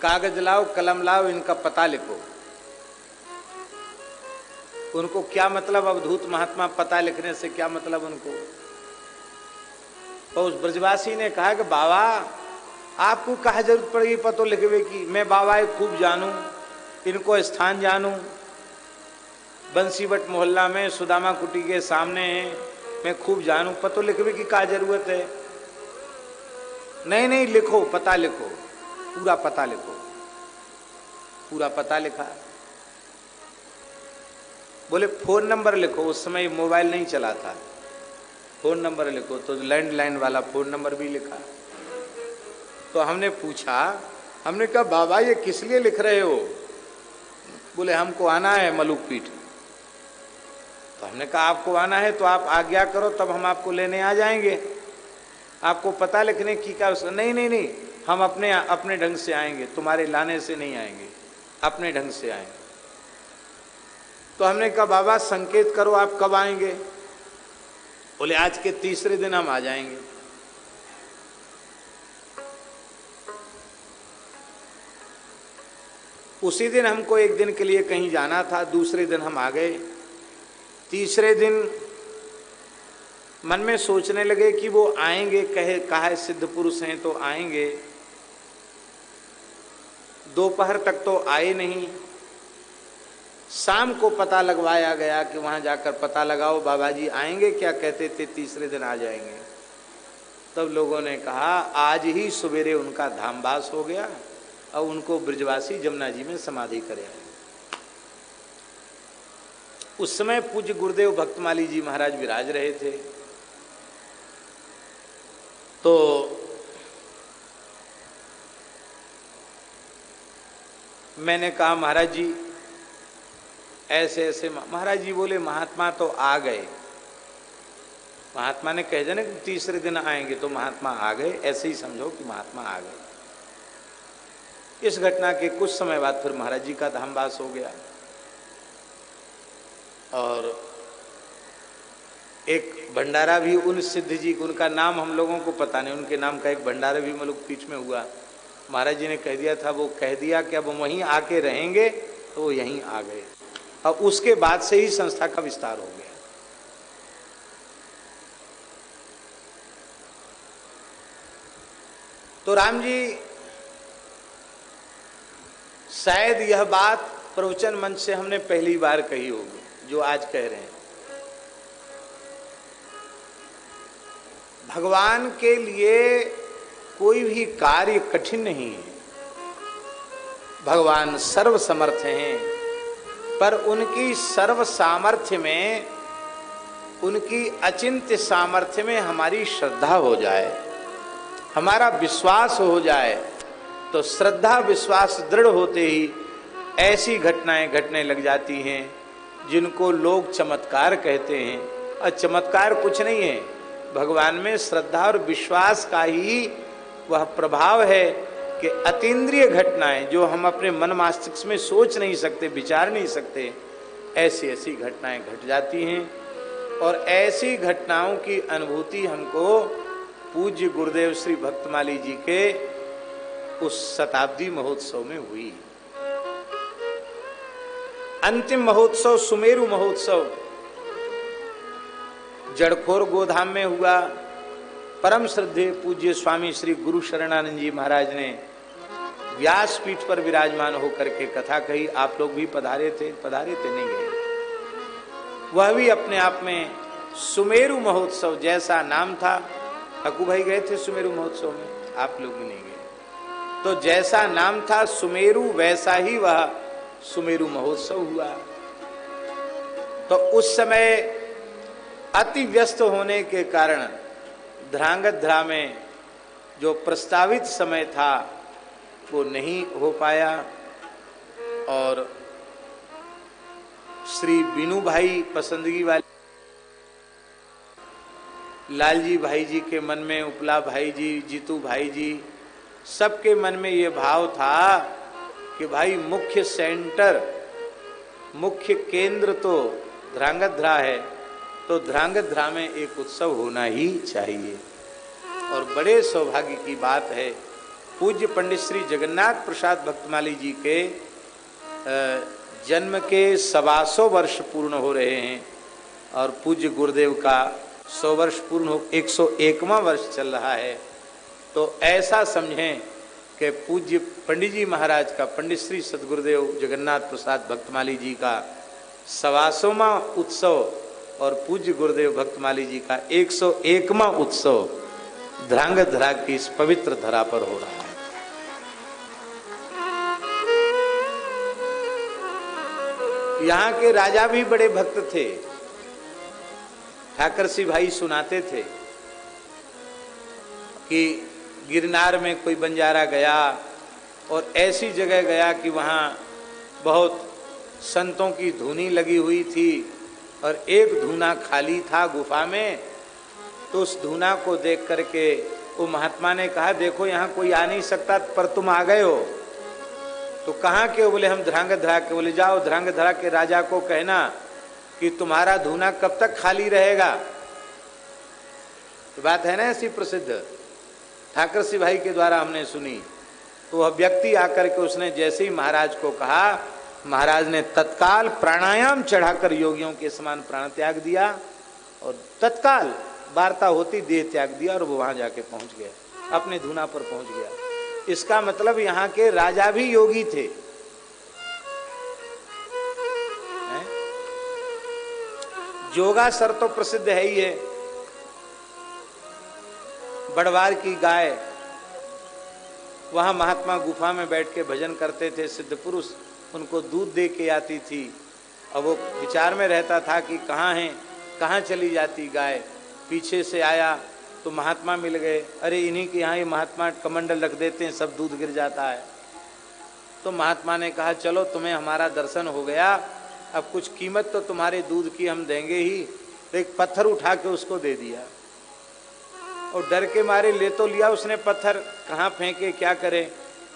कागज लाओ कलम लाओ, इनका पता लिखो। उनको क्या मतलब, अवधूत महात्मा पता लिखने से क्या मतलब उनको। तो उस ब्रजवासी ने कहा कि बाबा आपको कहा जरूरत पड़ेगी पतो लिखवे की, मैं बाबा खूब जानूं, इनको स्थान जानूं, बंसीवट मोहल्ला में सुदामा कुटी के सामने है, मैं खूब जानूं, पतो लिखवे की क्या जरूरत है। नहीं नहीं लिखो, पता लिखो, पूरा पता लिखो। पूरा पता लिखा। बोले फोन नंबर लिखो, उस समय मोबाइल नहीं चला था, फोन नंबर लिखो। तो लैंडलाइन वाला फोन नंबर भी लिखा। तो हमने पूछा, हमने कहा बाबा ये किस लिए लिख रहे हो। बोले हमको आना है मलुक पीठ। तो हमने कहा आपको आना है तो आप आज्ञा करो तब हम आपको लेने आ जाएंगे, आपको पता लिखने की क्या। नहीं नहीं नहीं, हम अपने ढंग से आएंगे, तुम्हारे लाने से नहीं आएंगे, अपने ढंग से आएंगे। तो हमने कहा बाबा संकेत करो आप कब आएंगे। बोले आज के तीसरे दिन हम आ जाएंगे। उसी दिन हमको एक दिन के लिए कहीं जाना था, दूसरे दिन हम आ गए। तीसरे दिन मन में सोचने लगे कि वो आएंगे, कहा सिद्ध पुरुष हैं तो आएंगे। दोपहर तक तो आए नहीं। शाम को पता लगवाया गया कि वहां जाकर पता लगाओ बाबा जी आएंगे क्या, कहते थे तीसरे दिन आ जाएंगे। तब लोगों ने कहा आज ही सवेरे उनका धामवास हो गया और उनको ब्रजवासी जमुना जी में समाधि करे। उस समय पूज्य गुरुदेव भक्तमाली जी महाराज विराज रहे थे। तो मैंने कहा महाराज जी ऐसे ऐसे। महाराज जी बोले महात्मा तो आ गए। महात्मा ने कह दिया ना कि तीसरे दिन आएंगे, तो महात्मा आ गए, ऐसे ही समझो कि महात्मा आ गए। इस घटना के कुछ समय बाद फिर महाराज जी का धामवास हो गया और एक भंडारा भी उन सिद्ध जी, उनका नाम हम लोगों को पता नहीं, उनके नाम का एक भंडारा भी मलुक पीठ में हुआ। महाराज जी ने कह दिया था, वो कह दिया कि अब वहीं आके रहेंगे, तो वो यहीं आ गए। अब उसके बाद से ही संस्था का विस्तार हो गया। तो राम जी शायद यह बात प्रवचन मंच से हमने पहली बार कही होगी जो आज कह रहे हैं। भगवान के लिए कोई भी कार्य कठिन नहीं है। भगवान सर्व समर्थ हैं, पर उनकी सर्व सामर्थ्य में, उनकी अचिंत्य सामर्थ्य में हमारी श्रद्धा हो जाए, हमारा विश्वास हो जाए, तो श्रद्धा विश्वास दृढ़ होते ही ऐसी घटनाएं घटने लग जाती हैं जिनको लोग चमत्कार कहते हैं। और चमत्कार कुछ नहीं है, भगवान में श्रद्धा और विश्वास का ही वह प्रभाव है कि अतीन्द्रिय घटनाएं जो हम अपने मन मस्तिष्क में सोच नहीं सकते, विचार नहीं सकते, ऐसी ऐसी घटनाएं घट जाती हैं। और ऐसी घटनाओं की अनुभूति हमको पूज्य गुरुदेव श्री भक्तमाली जी के उस शताब्दी महोत्सव में हुई। अंतिम महोत्सव सुमेरु महोत्सव जड़खोर गोधाम में हुआ। परम श्रद्धेय पूज्य स्वामी श्री गुरु शरणानंद जी महाराज ने व्यासपीठ पर विराजमान होकर के कथा कही। आप लोग भी पधारे थे नहीं गए। वह भी अपने आप में सुमेरु महोत्सव जैसा नाम था। हकू भाई गए थे सुमेरु महोत्सव में, आप लोग भी नहीं गए। तो जैसा नाम था सुमेरु, वैसा ही वह सुमेरु महोत्सव हुआ। तो उस समय अति व्यस्त होने के कारण ध्रांगध्रा में जो प्रस्तावित समय था वो नहीं हो पाया। और श्री बीनू भाई पसंदगी वाले लालजी भाई जी के मन में, उपला भाई जी, जीतू भाई जी, सबके मन में ये भाव था कि भाई मुख्य सेंटर, मुख्य केंद्र तो ध्रांगध्रा है, तो ध्रांगध्रा में एक उत्सव होना ही चाहिए। और बड़े सौभाग्य की बात है, पूज्य पंडित श्री जगन्नाथ प्रसाद भक्तमाली जी के जन्म के 125 वर्ष पूर्ण हो रहे हैं और पूज्य गुरुदेव का 100 वर्ष पूर्ण हो 101वां वर्ष चल रहा है। तो ऐसा समझें कि पूज्य पंडित जी महाराज का, पंडित श्री सदगुरुदेव जगन्नाथ प्रसाद भक्तमाली जी का 125वां उत्सव और पूज्य गुरुदेव भक्तमाली जी का 101वां उत्सव ध्रांगध्रा की इस पवित्र धरा पर हो रहा है। यहाँ के राजा भी बड़े भक्त थे। ठाकर सिंह भाई सुनाते थे कि गिरनार में कोई बंजारा गया और ऐसी जगह गया कि वहाँ बहुत संतों की धुनी लगी हुई थी और एक धूना खाली था गुफा में। तो उस धूना को देख करके वो महात्मा ने कहा, देखो यहाँ कोई आ नहीं सकता पर तुम आ गए हो। तो कहाँ के? बोले हम ध्रांगध्रा के। बोले जाओ ध्रांगध्रा के राजा को कहना कि तुम्हारा धूना कब तक खाली रहेगा। तो बात है ना ऐसी प्रसिद्ध, ठाकर सिंह भाई के द्वारा हमने सुनी। तो वह व्यक्ति आकर के उसने जैसे ही महाराज को कहा, महाराज ने तत्काल प्राणायाम चढ़ाकर योगियों के समान प्राण त्याग दिया और तत्काल वार्ता होती देह त्याग दिया और वो वहां जाके पहुंच गया, अपने धूना पर पहुंच गया। इसका मतलब यहाँ के राजा भी योगी थे। जोगासर तो प्रसिद्ध है ही है। बड़वार की गाय, वहां महात्मा गुफा में बैठ के भजन करते थे। सिद्ध पुरुष उनको दूध दे के आती थी और वो विचार में रहता था कि कहाँ है, कहाँ चली जाती गाय। पीछे से आया तो महात्मा मिल गए। अरे इन्हीं के यहाँ ये महात्मा कमंडल रख देते हैं, सब दूध गिर जाता है। तो महात्मा ने कहा चलो तुम्हें हमारा दर्शन हो गया, अब कुछ कीमत तो तुम्हारे दूध की हम देंगे ही। तो एक पत्थर उठा के उसको दे दिया और डर के मारे ले तो लिया उसने पत्थर, कहाँ फेंके क्या करे।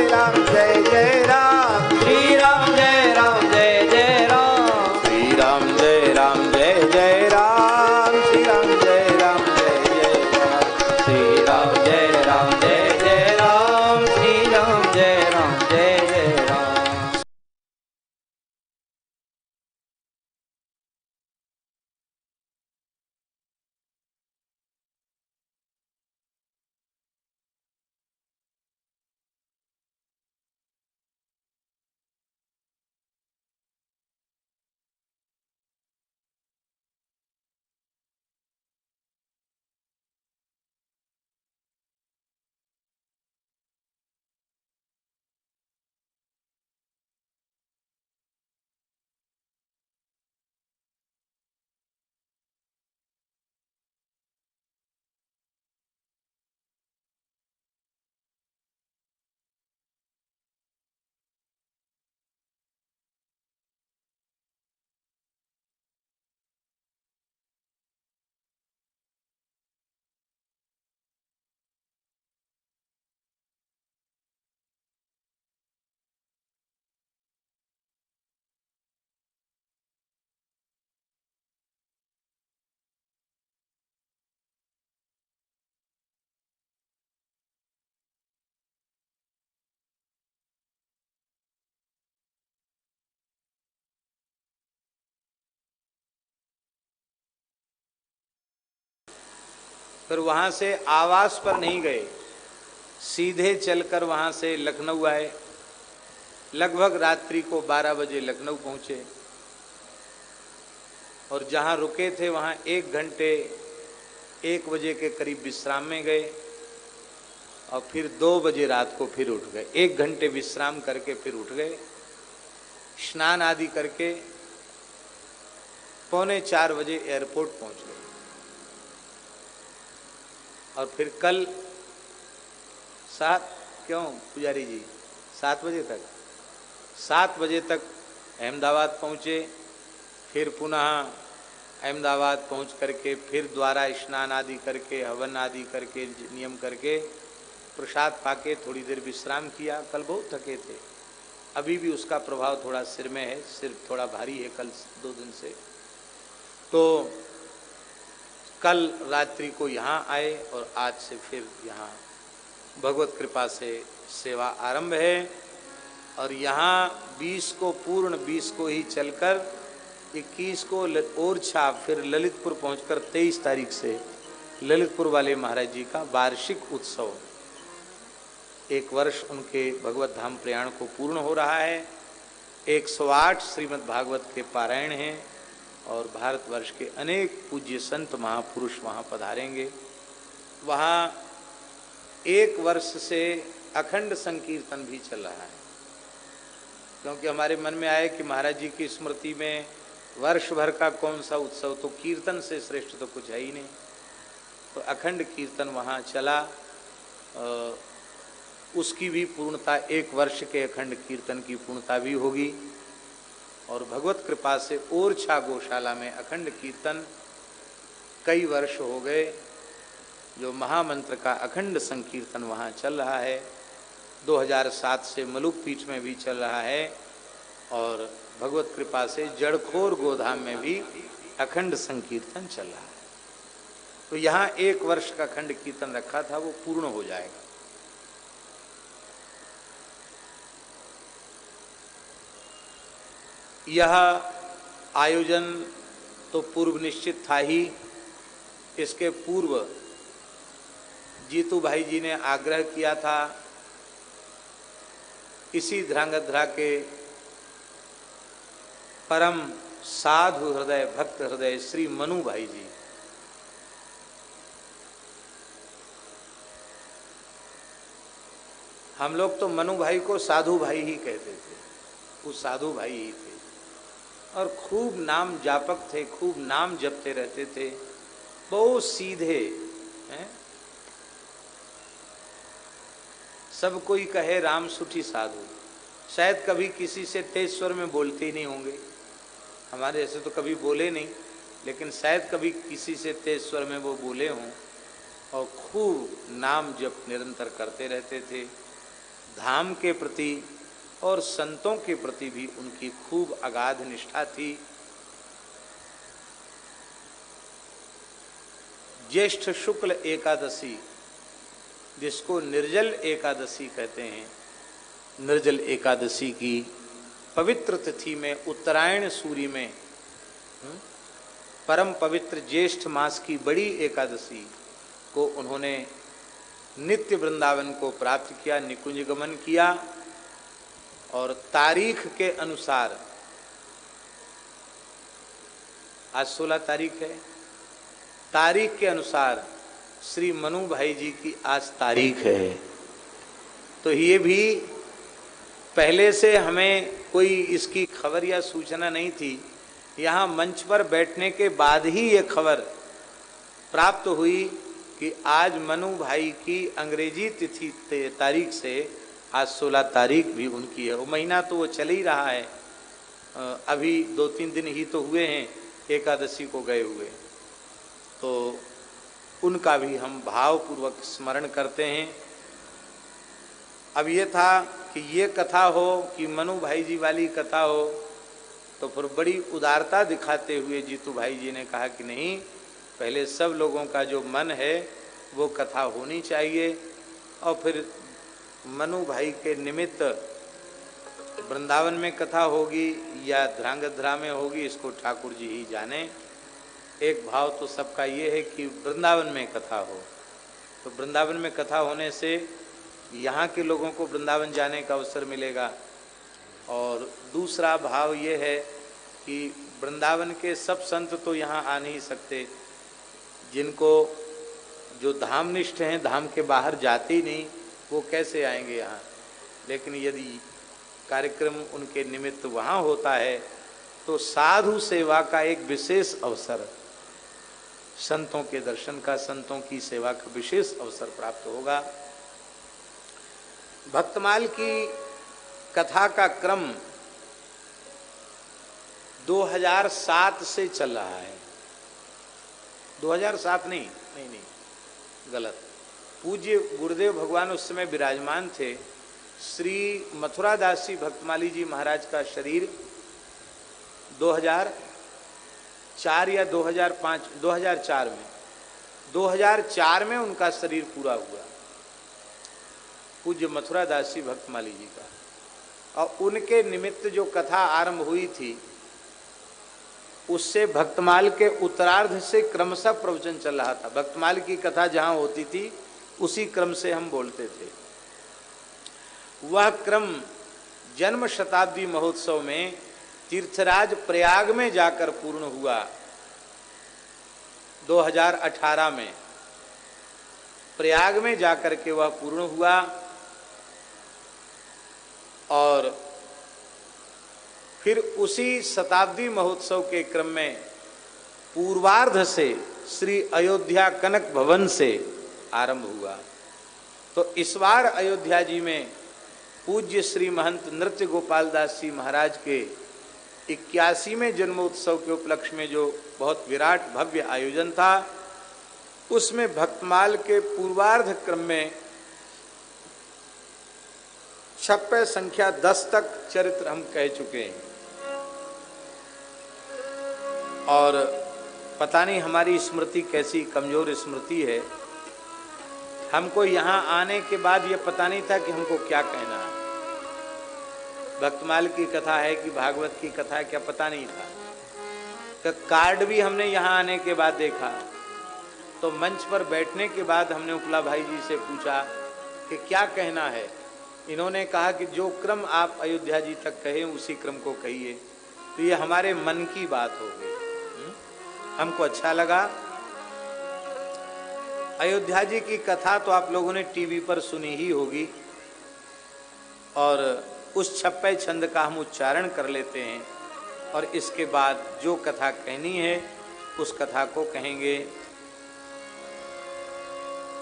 जय राम जय जय राम, श्री राम जय राम जय जय राम, श्री राम जय राम जय जय राम, श्री राम जय राम जय जय राम, श्री राम जय राम जय जय राम, श्री राम जय राम जय जय राम। फिर वहां से आवास पर नहीं गए, सीधे चलकर वहां से लखनऊ आए। लगभग रात्रि को 12 बजे लखनऊ पहुंचे और जहां रुके थे वहां 1 घंटे 1 बजे के करीब विश्राम में गए और फिर 2 बजे रात को फिर उठ गए। 1 घंटे विश्राम करके फिर उठ गए, स्नान आदि करके 3:45 बजे एयरपोर्ट पहुंच गए। और फिर कल 7 बजे तक 7 बजे तक अहमदाबाद पहुँचे। फिर पुनः अहमदाबाद पहुँच करके फिर द्वारा स्नान आदि करके हवन आदि करके नियम करके प्रसाद पाके थोड़ी देर विश्राम किया। कल बहुत थके थे, अभी भी उसका प्रभाव थोड़ा सिर में है, सिर थोड़ा भारी है कल 2 दिन से। तो कल रात्रि को यहाँ आए और आज से फिर यहाँ भगवत कृपा से सेवा आरंभ है। और यहाँ 20 को पूर्ण 20 को ही चलकर 21 को ओरछा, फिर ललितपुर पहुंचकर 23 तारीख से ललितपुर वाले महाराज जी का वार्षिक उत्सव, 1 वर्ष उनके भगवत धाम प्रयाण को पूर्ण हो रहा है। 108 श्रीमद् भागवत के पारायण हैं और भारतवर्ष के अनेक पूज्य संत महापुरुष वहाँ पधारेंगे। वहाँ 1 वर्ष से अखंड संकीर्तन भी चल रहा है, क्योंकि हमारे मन में आए कि महाराज जी की स्मृति में वर्ष भर का कौन सा उत्सव, तो कीर्तन से श्रेष्ठ तो कुछ है ही नहीं। तो अखंड कीर्तन वहाँ चला, उसकी भी पूर्णता 1 वर्ष के अखंड कीर्तन की पूर्णता भी होगी। और भगवत कृपा से ओरछा गौशाला में अखंड कीर्तन कई वर्ष हो गए, जो महामंत्र का अखंड संकीर्तन वहाँ चल रहा है। 2007 से मलुक पीठ में भी चल रहा है और भगवत कृपा से जड़खोर गोधाम में भी अखंड संकीर्तन चल रहा है। तो यहाँ 1 वर्ष का अखंड कीर्तन रखा था, वो पूर्ण हो जाएगा। यह आयोजन तो पूर्व निश्चित था ही। इसके पूर्व जीतू भाई जी ने आग्रह किया था, इसी ध्रांगध्रा के परम साधु हृदय भक्त हृदय श्री मनु भाई जी, हम लोग तो मनु भाई को साधु भाई ही कहते थे, वो साधु भाई ही थे और खूब नाम जापक थे, खूब नाम जपते रहते थे, बहुत सीधे हैं। सब कोई कहे राम सुठी साधु, शायद कभी किसी से तेज स्वर में बोलते ही नहीं होंगे, हमारे जैसे तो कभी बोले नहीं, लेकिन शायद कभी किसी से तेज स्वर में वो बोले हों और खूब नाम जप निरंतर करते रहते थे। धाम के प्रति और संतों के प्रति भी उनकी खूब अगाध निष्ठा थी। ज्येष्ठ शुक्ल एकादशी, जिसको निर्जल एकादशी कहते हैं, निर्जल एकादशी की पवित्र तिथि में उत्तरायण सूर्य में परम पवित्र ज्येष्ठ मास की बड़ी एकादशी को उन्होंने नित्य वृंदावन को प्राप्त किया, निकुंज गमन किया। और तारीख के अनुसार आज 16 तारीख है, तारीख के अनुसार श्री मनु भाई जी की आज तारीख है। तो ये भी पहले से हमें कोई इसकी खबर या सूचना नहीं थी, यहाँ मंच पर बैठने के बाद ही ये खबर प्राप्त हुई कि आज मनु भाई की अंग्रेजी तिथि तारीख से आज 16 तारीख भी उनकी है। वो महीना तो वो चल ही रहा है, अभी 2-3 दिन ही तो हुए हैं एकादशी को गए हुए, तो उनका भी हम भावपूर्वक स्मरण करते हैं। अब ये था कि ये कथा हो कि मनु भाई जी वाली कथा हो, तो फिर बड़ी उदारता दिखाते हुए जीतू भाई जी ने कहा कि नहीं, पहले सब लोगों का जो मन है वो कथा होनी चाहिए, और फिर मनु भाई के निमित्त वृंदावन में कथा होगी या ध्रांगध्रा में होगी, इसको ठाकुर जी ही जाने। एक भाव तो सबका ये है कि वृंदावन में कथा हो, तो वृंदावन में कथा होने से यहाँ के लोगों को वृंदावन जाने का अवसर मिलेगा। और दूसरा भाव ये है कि वृंदावन के सब संत तो यहाँ आ नहीं सकते, जिनको जो धामनिष्ठ हैं, धाम के बाहर जाते ही नहीं, वो कैसे आएंगे यहाँ। लेकिन यदि कार्यक्रम उनके निमित्त वहाँ होता है तो साधु सेवा का एक विशेष अवसर, संतों के दर्शन का, संतों की सेवा का विशेष अवसर प्राप्त होगा। भक्तमाल की कथा का क्रम 2007 से चल रहा है। 2007 नहीं, गलत। पूज्य गुरुदेव भगवान उस समय विराजमान थे। श्री मथुरादास जी भक्तमाली जी महाराज का शरीर 2004 या 2004 में उनका शरीर पूरा हुआ, पूज्य मथुरादास जी भक्तमाली जी का। और उनके निमित्त जो कथा आरंभ हुई थी, उससे भक्तमाल के उत्तरार्ध से क्रमशः प्रवचन चल रहा था। भक्तमाल की कथा जहाँ होती थी उसी क्रम से हम बोलते थे। वह क्रम जन्म शताब्दी महोत्सव में तीर्थराज प्रयाग में जाकर पूर्ण हुआ 2018 में। प्रयाग में जाकर के वह पूर्ण हुआ और फिर उसी शताब्दी महोत्सव के क्रम में पूर्वार्ध से श्री अयोध्या कनक भवन से आरंभ हुआ। तो इस बार अयोध्या जी में पूज्य श्री महंत नृत्य गोपाल दास जी महाराज के 81वें जन्मोत्सव के उपलक्ष्य में जो बहुत विराट भव्य आयोजन था, उसमें भक्तमाल के पूर्वार्ध क्रम में छप्पे संख्या 10 तक चरित्र हम कह चुके हैं। और पता नहीं हमारी स्मृति कैसी कमजोर स्मृति है, हमको यहाँ आने के बाद ये पता नहीं था कि हमको क्या कहना है। भक्तमाल की कथा है कि भागवत की कथा है, क्या पता नहीं था। तो कार्ड भी हमने यहाँ आने के बाद देखा। तो मंच पर बैठने के बाद हमने उपला भाई जी से पूछा कि क्या कहना है। इन्होंने कहा कि जो क्रम आप अयोध्या जी तक कहे उसी क्रम को कहिए। तो ये हमारे मन की बात हो गई, हमको अच्छा लगा। अयोध्या जी की कथा तो आप लोगों ने टीवी पर सुनी ही होगी, और उस छप्पे छंद का हम उच्चारण कर लेते हैं और इसके बाद जो कथा कहनी है उस कथा को कहेंगे।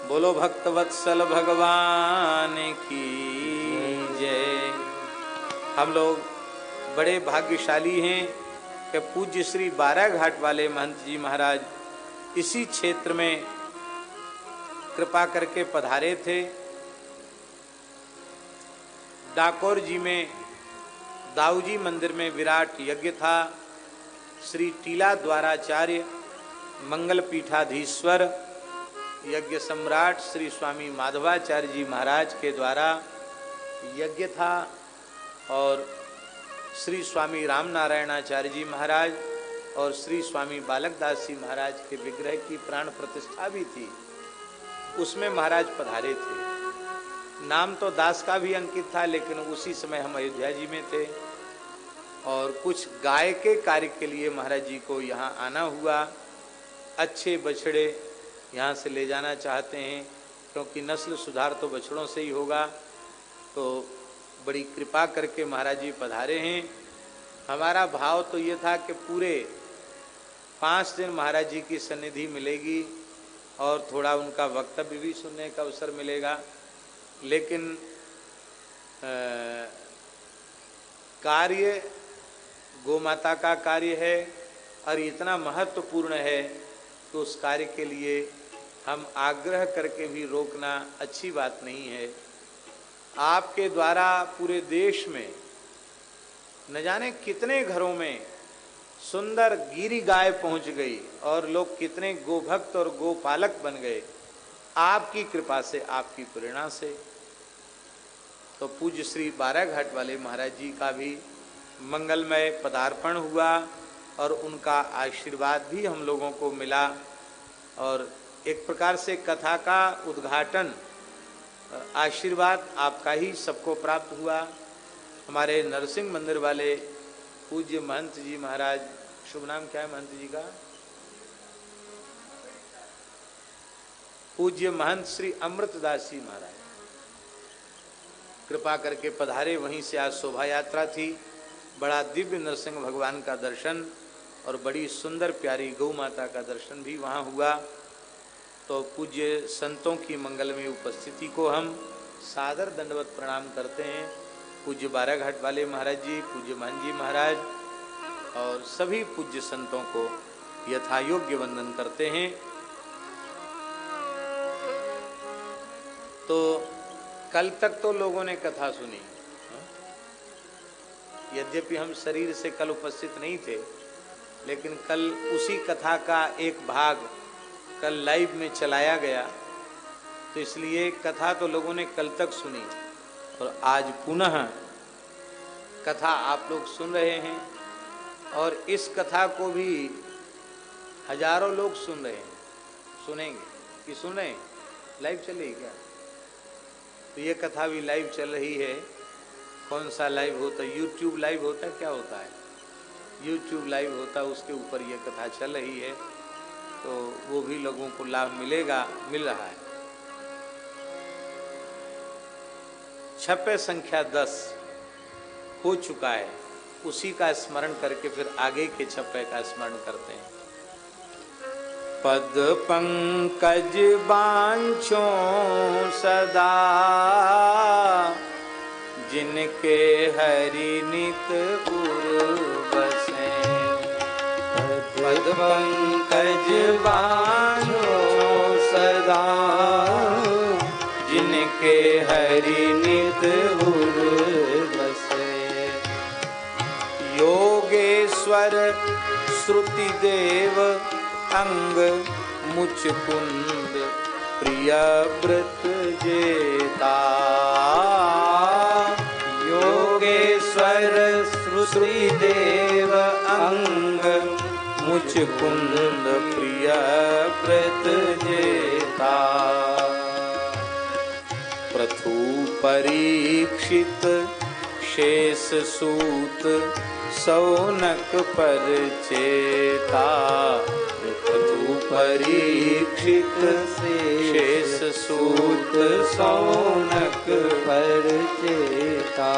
बोलो भक्तवत्सल भगवान की जय। हम लोग बड़े भाग्यशाली हैं कि पूज्य श्री बारह घाट वाले महंत जी महाराज इसी क्षेत्र में कृपा करके पधारे थे। डाकोर जी में दाऊजी मंदिर में विराट यज्ञ था। श्री टीला द्वाराचार्य मंगल पीठाधीश्वर यज्ञ सम्राट श्री स्वामी माधवाचार्य जी महाराज के द्वारा यज्ञ था और श्री स्वामी राम नारायणाचार्य जी महाराज और श्री स्वामी बालकदास जी महाराज के विग्रह की प्राण प्रतिष्ठा भी थी। उसमें महाराज पधारे थे। नाम तो दास का भी अंकित था, लेकिन उसी समय हम अयोध्या जी में थे और कुछ गाय के कार्य के लिए महाराज जी को यहाँ आना हुआ। अच्छे बछड़े यहाँ से ले जाना चाहते हैं, क्योंकि नस्ल सुधार तो बछड़ों से ही होगा। तो बड़ी कृपा करके महाराज जी पधारे हैं। हमारा भाव तो ये था कि पूरे 5 दिन महाराज जी की सन्निधि मिलेगी और थोड़ा उनका वक्तव्य भी सुनने का अवसर मिलेगा, लेकिन कार्य गोमाता का कार्य है और इतना महत्वपूर्ण है कि उस कार्य के लिए हम आग्रह करके भी रोकना अच्छी बात नहीं है। आपके द्वारा पूरे देश में न जाने कितने घरों में सुंदर गिरी गाय पहुंच गई और लोग कितने गोभक्त और गोपालक बन गए, आपकी कृपा से, आपकी प्रेरणा से। तो पूज्य श्री बाराघाट वाले महाराज जी का भी मंगलमय पदार्पण हुआ और उनका आशीर्वाद भी हम लोगों को मिला और एक प्रकार से कथा का उद्घाटन आशीर्वाद आपका ही सबको प्राप्त हुआ। हमारे नरसिंह मंदिर वाले पूज्य महंत जी महाराज, शुभ नाम क्या है महंत जी का? पूज्य महंत श्री अमृतदास जी महाराज कृपा करके पधारे। वहीं से आज शोभा यात्रा थी। बड़ा दिव्य नरसिंह भगवान का दर्शन और बड़ी सुंदर प्यारी गौ माता का दर्शन भी वहाँ हुआ। तो पूज्य संतों की मंगलमय उपस्थिति को हम सादर दंडवत प्रणाम करते हैं। पूज्य बाराघाट वाले महाराज जी, पूज्य महंत जी महाराज और सभी पूज्य संतों को यथायोग्य वंदन करते हैं। तो कल तक तो लोगों ने कथा सुनी, यद्यपि हम शरीर से कल उपस्थित नहीं थे, लेकिन कल उसी कथा का एक भाग कल लाइव में चलाया गया, तो इसलिए कथा तो लोगों ने कल तक सुनी और आज पुनः कथा आप लोग सुन रहे हैं और इस कथा को भी हजारों लोग सुन रहे हैं, सुनेंगे कि सुन रहे हैं। लाइव चल रही क्या? तो ये कथा भी लाइव चल रही है। कौन सा लाइव होता है? यूट्यूब लाइव होता है, क्या होता है? यूट्यूब लाइव होता है, उसके ऊपर ये कथा चल रही है, तो वो भी लोगों को लाभ मिलेगा, मिल रहा है। छप्पे संख्या 10 हो चुका है, उसी का स्मरण करके फिर आगे के छप्पे का स्मरण करते हैं। पद पंकज बांछो सदा, जिनके हरि नित उर बसे। पद पंकज बांछो सदा, जिनके हरि नित उर बसे। योगेश्वर श्रुति देव अंग मुचकुंद प्रिय व्रत जेता। योगेश्वर श्रुति देव अंग मुचकुंद प्रिय व्रत जेता। प्रथु परीक्षित शेष सूत सौनक पर चेता। प्रथु परीक्षित शेष सूत सौनक पर चेता।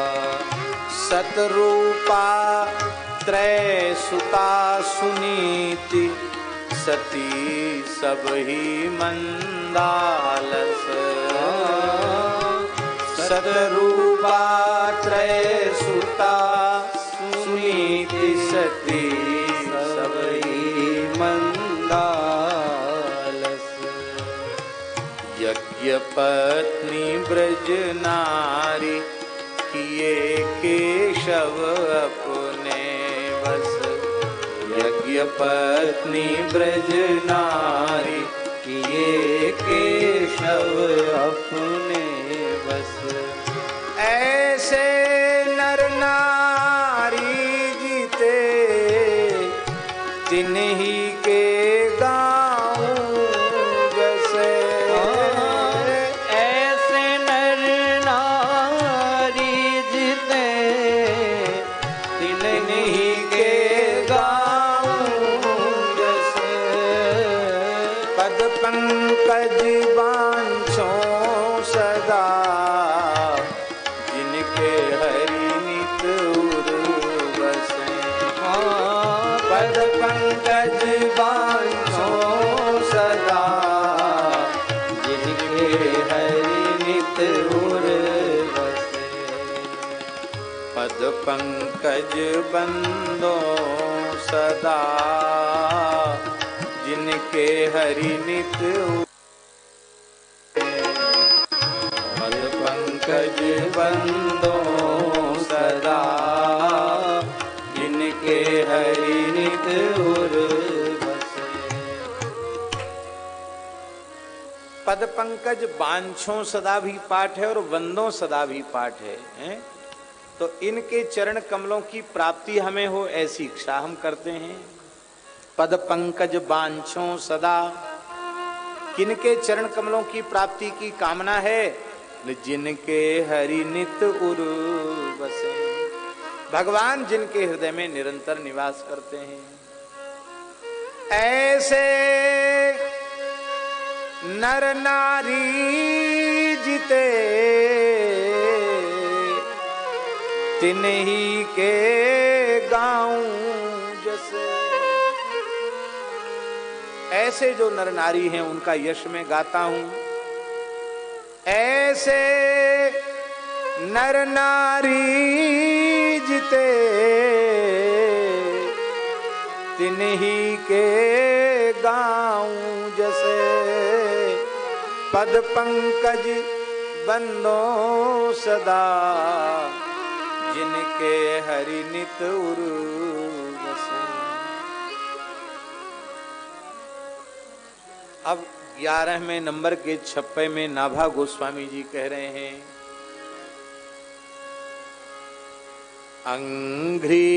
सतरूपा त्रय सुता सुनीति, सती सब ही मंदालस। सतरूपा त्रय सुता सुनीति, सती सब ही मंदालस। यज्ञ पत्नी ब्रज नारी, की केशव अपने बस, यज्ञ पत्नी ब्रज नारी, किए केशव अपने बस। ऐसे नर नारी जीते तिन्ही के गाँव जैसे। ऐसे नर नारी जीते तिन्ही के गाँव जैसे। पद पंकज बांछो सदा, जिनके हरि नित उर बसे। पद पंकज बांछो सदा, जिनके हरि नित उर बसे। पद पंकज बंदो सदा, जिनके हरि नित पद पंकज बंदो सदा, जिनके हरि नित उर बसे। पद पंकज बांछो सदा भी पाठ है और वंदो सदा भी पाठ है? तो इनके चरण कमलों की प्राप्ति हमें हो ऐसी इच्छा हम करते हैं। पद पंकज बांछो सदा, किनके चरण कमलों की प्राप्ति की कामना है? जिनके हरि नित उर बसे, भगवान जिनके हृदय में निरंतर निवास करते हैं। ऐसे नर नारी जीते तिन्ही के गाँव जैसे। ऐसे जो नर नारी हैं उनका यश मैं गाता हूं। ऐसे नर नारी जीते तिन्ही के गाँव जैसे। पद पंकज बंदो सदा, जिनके हरि नित उर बसे। अब 11वें नंबर के छप्पे में नाभा गोस्वामी जी कह रहे हैं, अंघ्रि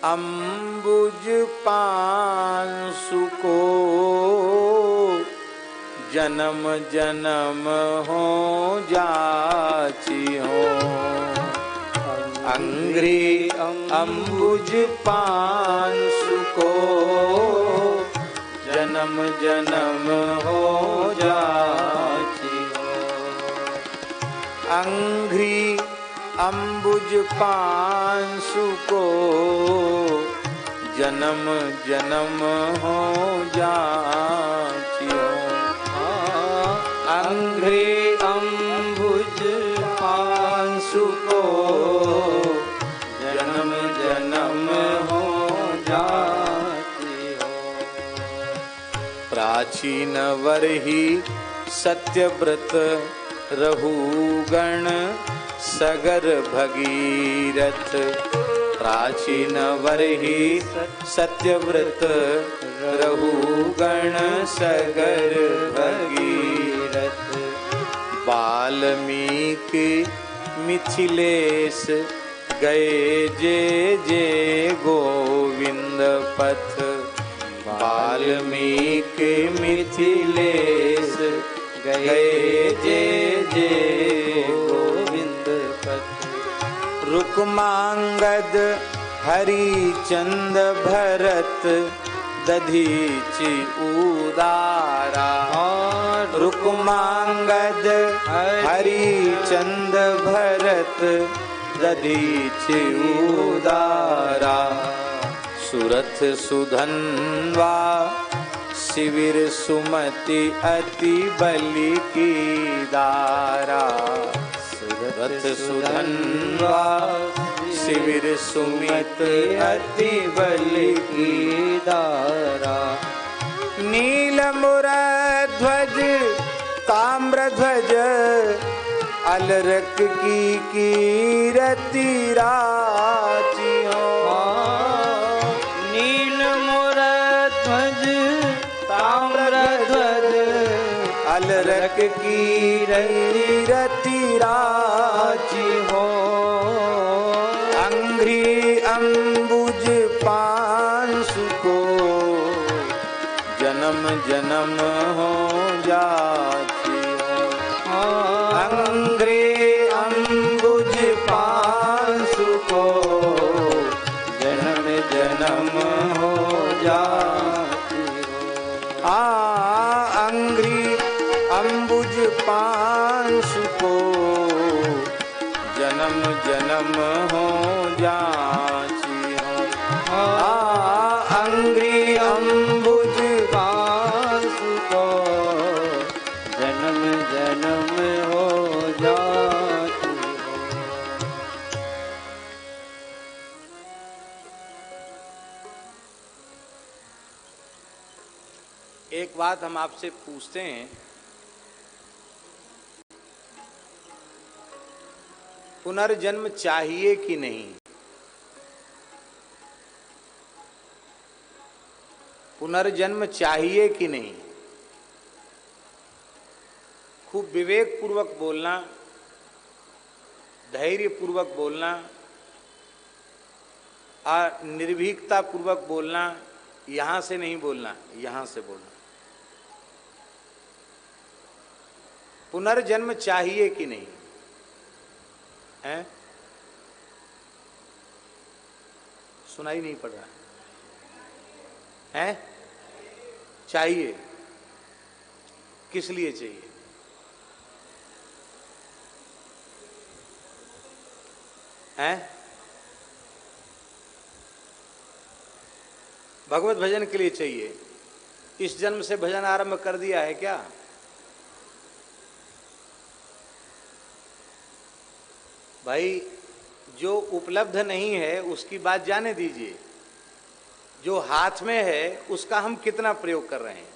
अंबुज पांसु को जन्म जन्म हो जाची हो। अंघ्रि अंबुज पांसु को जन्म जन्म हो जाची हो। अंघ्रि अंबुज पांसु को जन्म जन्म हो जाची हो। अंघ्रि अंबुज पांसु को जन्म जन्म हो जाती हो। प्राचीन वरहि सत्यव्रत रहुगण सगर भगीरथ। प्राचीन वरहि सत्यव्रत रहुगण सगर भगीरथ। वाल्मीकि मिथिलेश गए जे जे गोविंद पथ। वाल्मीकि मिथिलेश गए जे जे गोविंद पथ। रुक्मांगद हरिचंद भरत दधीचि उदारा। रुक्मांगद हरिचंद भरत दधीचि उदारा। सुरथ सुधन्वा शिविर सुमति अति बलि की दारा। सुरथ सुधन्वा शिविर सुमित अति बलि की दारा। नील मुरध्वज ताम्रध्वज अलरक की कीरति राची हो। नील मोर ध्वज ताम्र ध्वज अलरक की कीरति राची हो। अंघ्रि अंबुज पांसु को जन्म जन्म हो जाती हो। अंघ्रि अंबुज पांसु को जन्म जन्म हो जाती हो। अंघ्रि अंबुज पांसु को जन्म जन्म हो जाती हो। अंघ्रि अंबुज पांसु को जन्म जन्म हो जाती हो। एक बात हम आपसे पूछते हैं, पुनर्जन्म चाहिए कि नहीं? पुनर्जन्म चाहिए कि नहीं? खूब विवेक पूर्वक बोलना, धैर्य पूर्वक बोलना और निर्भीकता पूर्वक बोलना। यहां से नहीं बोलना, यहां से बोलना। पुनर्जन्म चाहिए कि नहीं है? सुनाई नहीं पड़ रहा है? चाहिए। किस लिए चाहिए? हैं? भगवत भजन के लिए चाहिए। इस जन्म से भजन आरंभ कर दिया है क्या? भाई, जो उपलब्ध नहीं है उसकी बात जाने दीजिए, जो हाथ में है उसका हम कितना प्रयोग कर रहे हैं।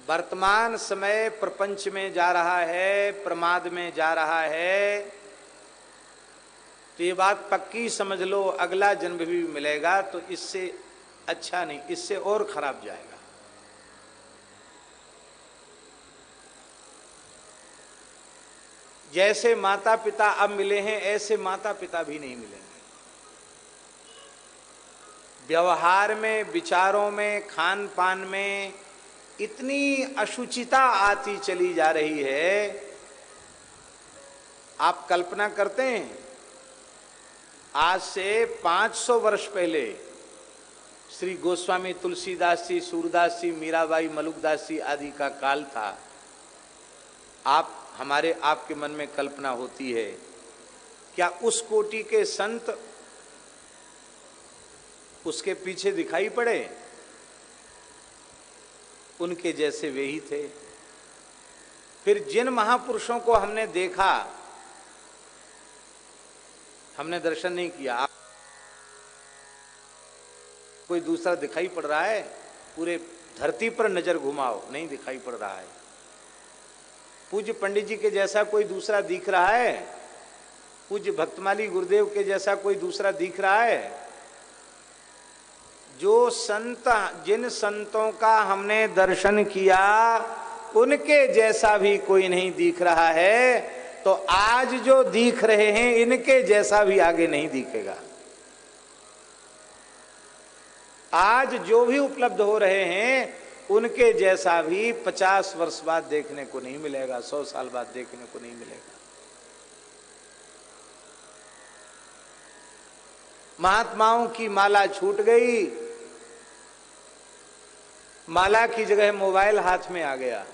वर्तमान समय प्रपंच में जा रहा है, प्रमाद में जा रहा है, तो ये बात पक्की समझ लो, अगला जन्म भी मिलेगा तो इससे अच्छा नहीं, इससे और खराब जाएगा। जैसे माता पिता अब मिले हैं ऐसे माता पिता भी नहीं मिलेंगे। व्यवहार में, विचारों में, खान पान में इतनी अशुचिता आती चली जा रही है, आप कल्पना करते हैं? आज से 500 वर्ष पहले श्री गोस्वामी तुलसीदास जी, सूरदास जी, मीराबाई, मलुकदास जी आदि का काल था। आपके मन में कल्पना होती है क्या उस कोटि के संत उसके पीछे दिखाई पड़े? उनके जैसे वे ही थे। फिर जिन महापुरुषों को हमने देखा, हमने दर्शन नहीं किया, कोई दूसरा दिखाई पड़ रहा है? पूरे धरती पर नजर घुमाओ, नहीं दिखाई पड़ रहा है। पूज्य पंडित जी के जैसा कोई दूसरा दिख रहा है? पूज्य भक्तमाली गुरुदेव के जैसा कोई दूसरा दिख रहा है? जिन संतों का हमने दर्शन किया उनके जैसा भी कोई नहीं दिख रहा है, तो आज जो दिख रहे हैं इनके जैसा भी आगे नहीं दिखेगा। आज जो भी उपलब्ध हो रहे हैं उनके जैसा भी 50 वर्ष बाद देखने को नहीं मिलेगा, 100 साल बाद देखने को नहीं मिलेगा। महात्माओं की माला छूट गई, माला की जगह मोबाइल हाथ में आ गया।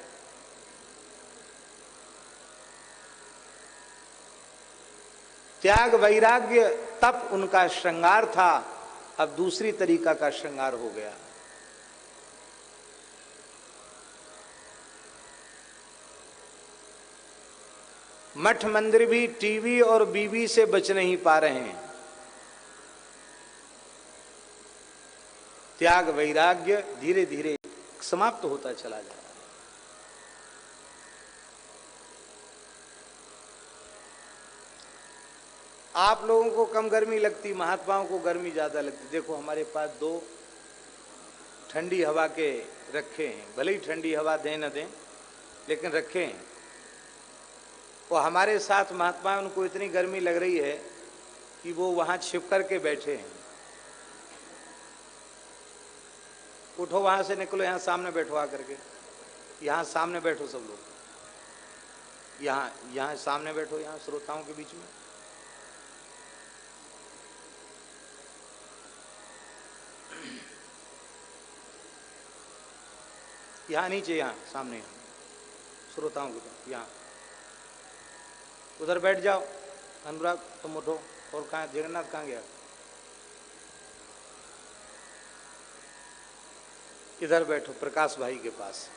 त्याग, वैराग्य, तप उनका श्रृंगार था, अब दूसरी तरीका का श्रृंगार हो गया। मठ मंदिर भी टीवी और बीवी से बच नहीं पा रहे हैं। त्याग वैराग्य धीरे धीरे समाप्त होता चला जाए। आप लोगों को कम गर्मी लगती, महात्माओं को गर्मी ज्यादा लगती। देखो हमारे पास 2 ठंडी हवा के रखे हैं, भले ही ठंडी हवा दें न दें लेकिन रखे हैं। वो हमारे साथ महात्मा, उनको इतनी गर्मी लग रही है कि वो वहां छिप करके बैठे हैं। उठो वहां से, निकलो, यहां सामने बैठो आकर के, यहां सामने बैठो सब लोग, यहां सामने बैठो, यहां श्रोताओं के बीच में। यहाँ नीचे, यहाँ सामने, यहाँ श्रोताओं के पास, यहाँ उधर बैठ जाओ। अनुराग तुम उठो। और कहाँ जगन्नाथ कहाँ गया? इधर बैठो प्रकाश भाई के पास।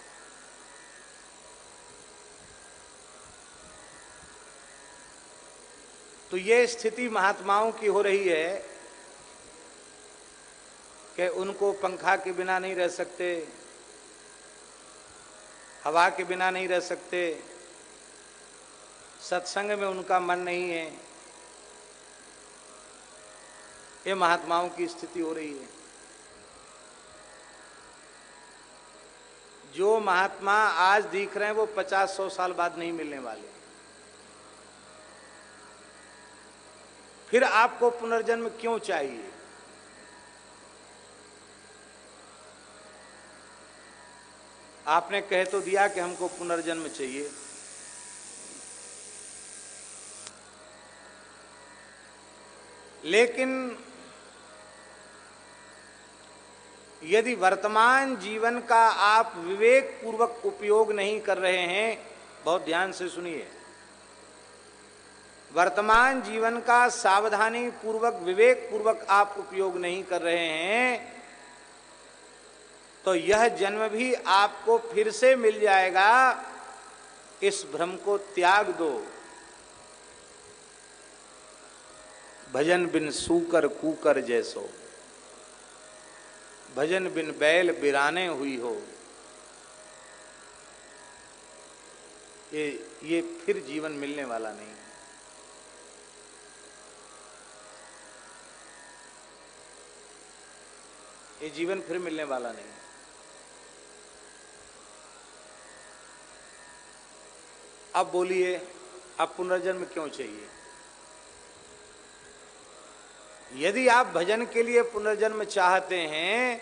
तो ये स्थिति महात्माओं की हो रही है कि उनको पंखा के बिना नहीं रह सकते, हवा के बिना नहीं रह सकते, सत्संग में उनका मन नहीं है। ये महात्माओं की स्थिति हो रही है। जो महात्मा आज दिख रहे हैं वो 50-100 साल बाद नहीं मिलने वाले। फिर आपको पुनर्जन्म क्यों चाहिए? आपने कह तो दिया कि हमको पुनर्जन्म चाहिए, लेकिन यदि वर्तमान जीवन का आप विवेक पूर्वक उपयोग नहीं कर रहे हैं, बहुत ध्यान से सुनिए, वर्तमान जीवन का सावधानी पूर्वक विवेक पूर्वक आप उपयोग नहीं कर रहे हैं, तो यह जन्म भी आपको फिर से मिल जाएगा। इस भ्रम को त्याग दो। भजन बिन सूकर कूकर जैसो, भजन बिन बैल बिराने हुई हो। ये फिर जीवन मिलने वाला नहीं। ये जीवन फिर मिलने वाला नहीं। अब बोलिए, अब पुनर्जन्म क्यों चाहिए? यदि आप भजन के लिए पुनर्जन्म चाहते हैं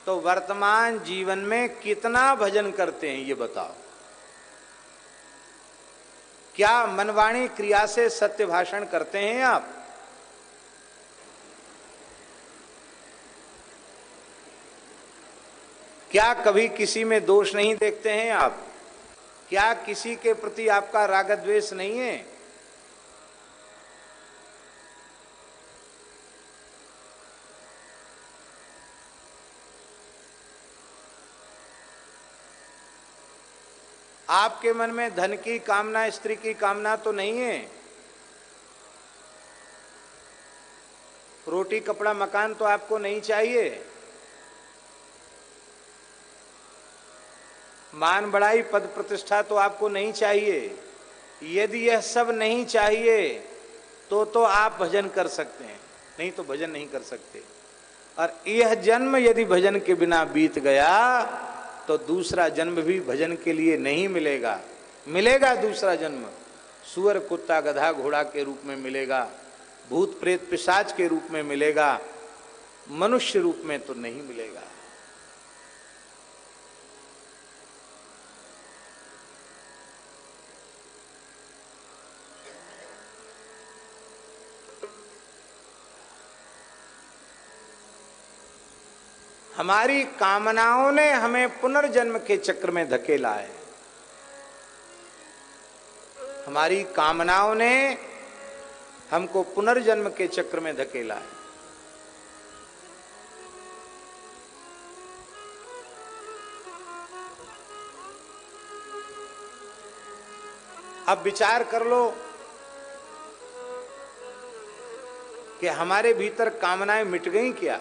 तो वर्तमान जीवन में कितना भजन करते हैं ये बताओ। क्या मनवाणी क्रिया से सत्य भाषण करते हैं आप? क्या कभी किसी में दोष नहीं देखते हैं आप? क्या किसी के प्रति आपका राग द्वेष नहीं है? आपके मन में धन की कामना, स्त्री की कामना तो नहीं है? रोटी कपड़ा मकान तो आपको नहीं चाहिए? मान बढ़ाई पद प्रतिष्ठा तो आपको नहीं चाहिए? यदि यह सब नहीं चाहिए तो आप भजन कर सकते हैं, नहीं तो भजन नहीं कर सकते। और यह जन्म यदि भजन के बिना बीत गया तो दूसरा जन्म भी भजन के लिए नहीं मिलेगा। मिलेगा दूसरा जन्म, सुअर कुत्ता गधा घोड़ा के रूप में मिलेगा, भूत प्रेत पिशाच के रूप में मिलेगा, मनुष्य रूप में तो नहीं मिलेगा। हमारी कामनाओं ने हमें पुनर्जन्म के चक्र में धकेला है। हमारी कामनाओं ने हमको पुनर्जन्म के चक्र में धकेला है। अब विचार कर लो कि हमारे भीतर कामनाएं मिट गई क्या?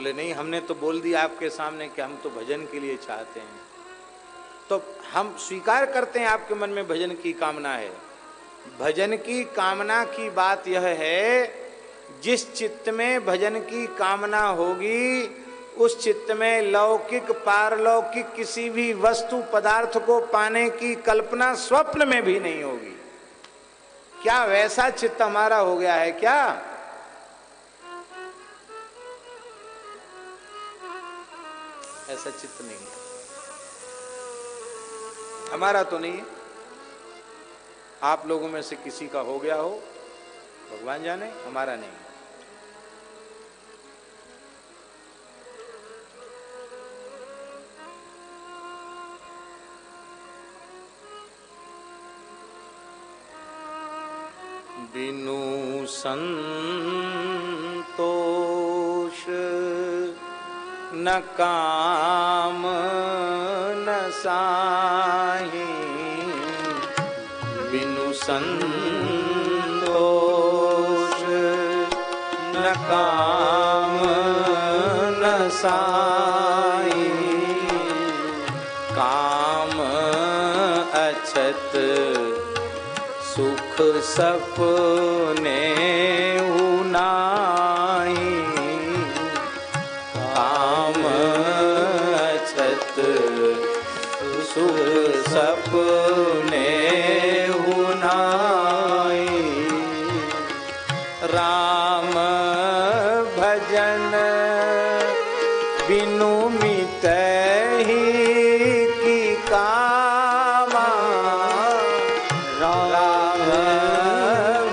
बोले नहीं, हमने तो बोल दिया आपके सामने कि हम तो भजन के लिए चाहते हैं। तो हम स्वीकार करते हैं आपके मन में भजन की कामना है। भजन की कामना की बात यह है, जिस चित्त में भजन की कामना होगी उस चित्त में लौकिक पारलौकिक किसी भी वस्तु पदार्थ को पाने की कल्पना स्वप्न में भी नहीं होगी। क्या वैसा चित्त हमारा हो गया है क्या? ऐसा चित्त नहीं है हमारा, तो नहीं है। आप लोगों में से किसी का हो गया हो, भगवान जाने, हमारा नहीं। बिनु संतोष न काम न साही, बिनु संतोष न काम न साई, काम अछत सुख सपने उनाई, काम अछत सुख सपने उनाई, राम भजन बिनु मिटहि की कामा, राम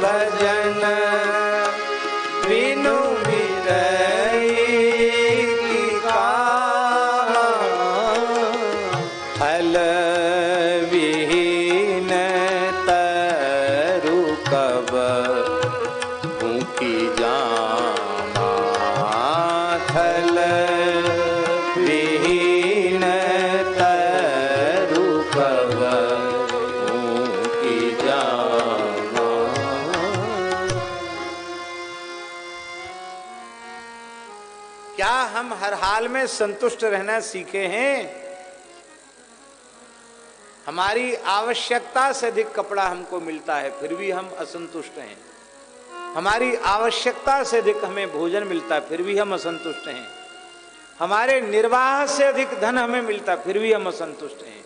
भजन बिनु मिटहि की कामा, फल विहीन तरु कब की जामा, थल विहीन तरु कब की जामा। क्या हम हर हाल में संतुष्ट रहना सीखे हैं? हमारी आवश्यकता से अधिक कपड़ा हमको मिलता है फिर भी हम असंतुष्ट हैं। हमारी आवश्यकता से अधिक हमें भोजन मिलता है फिर भी हम असंतुष्ट हैं। हमारे निर्वाह से अधिक धन हमें मिलता है फिर भी हम असंतुष्ट हैं।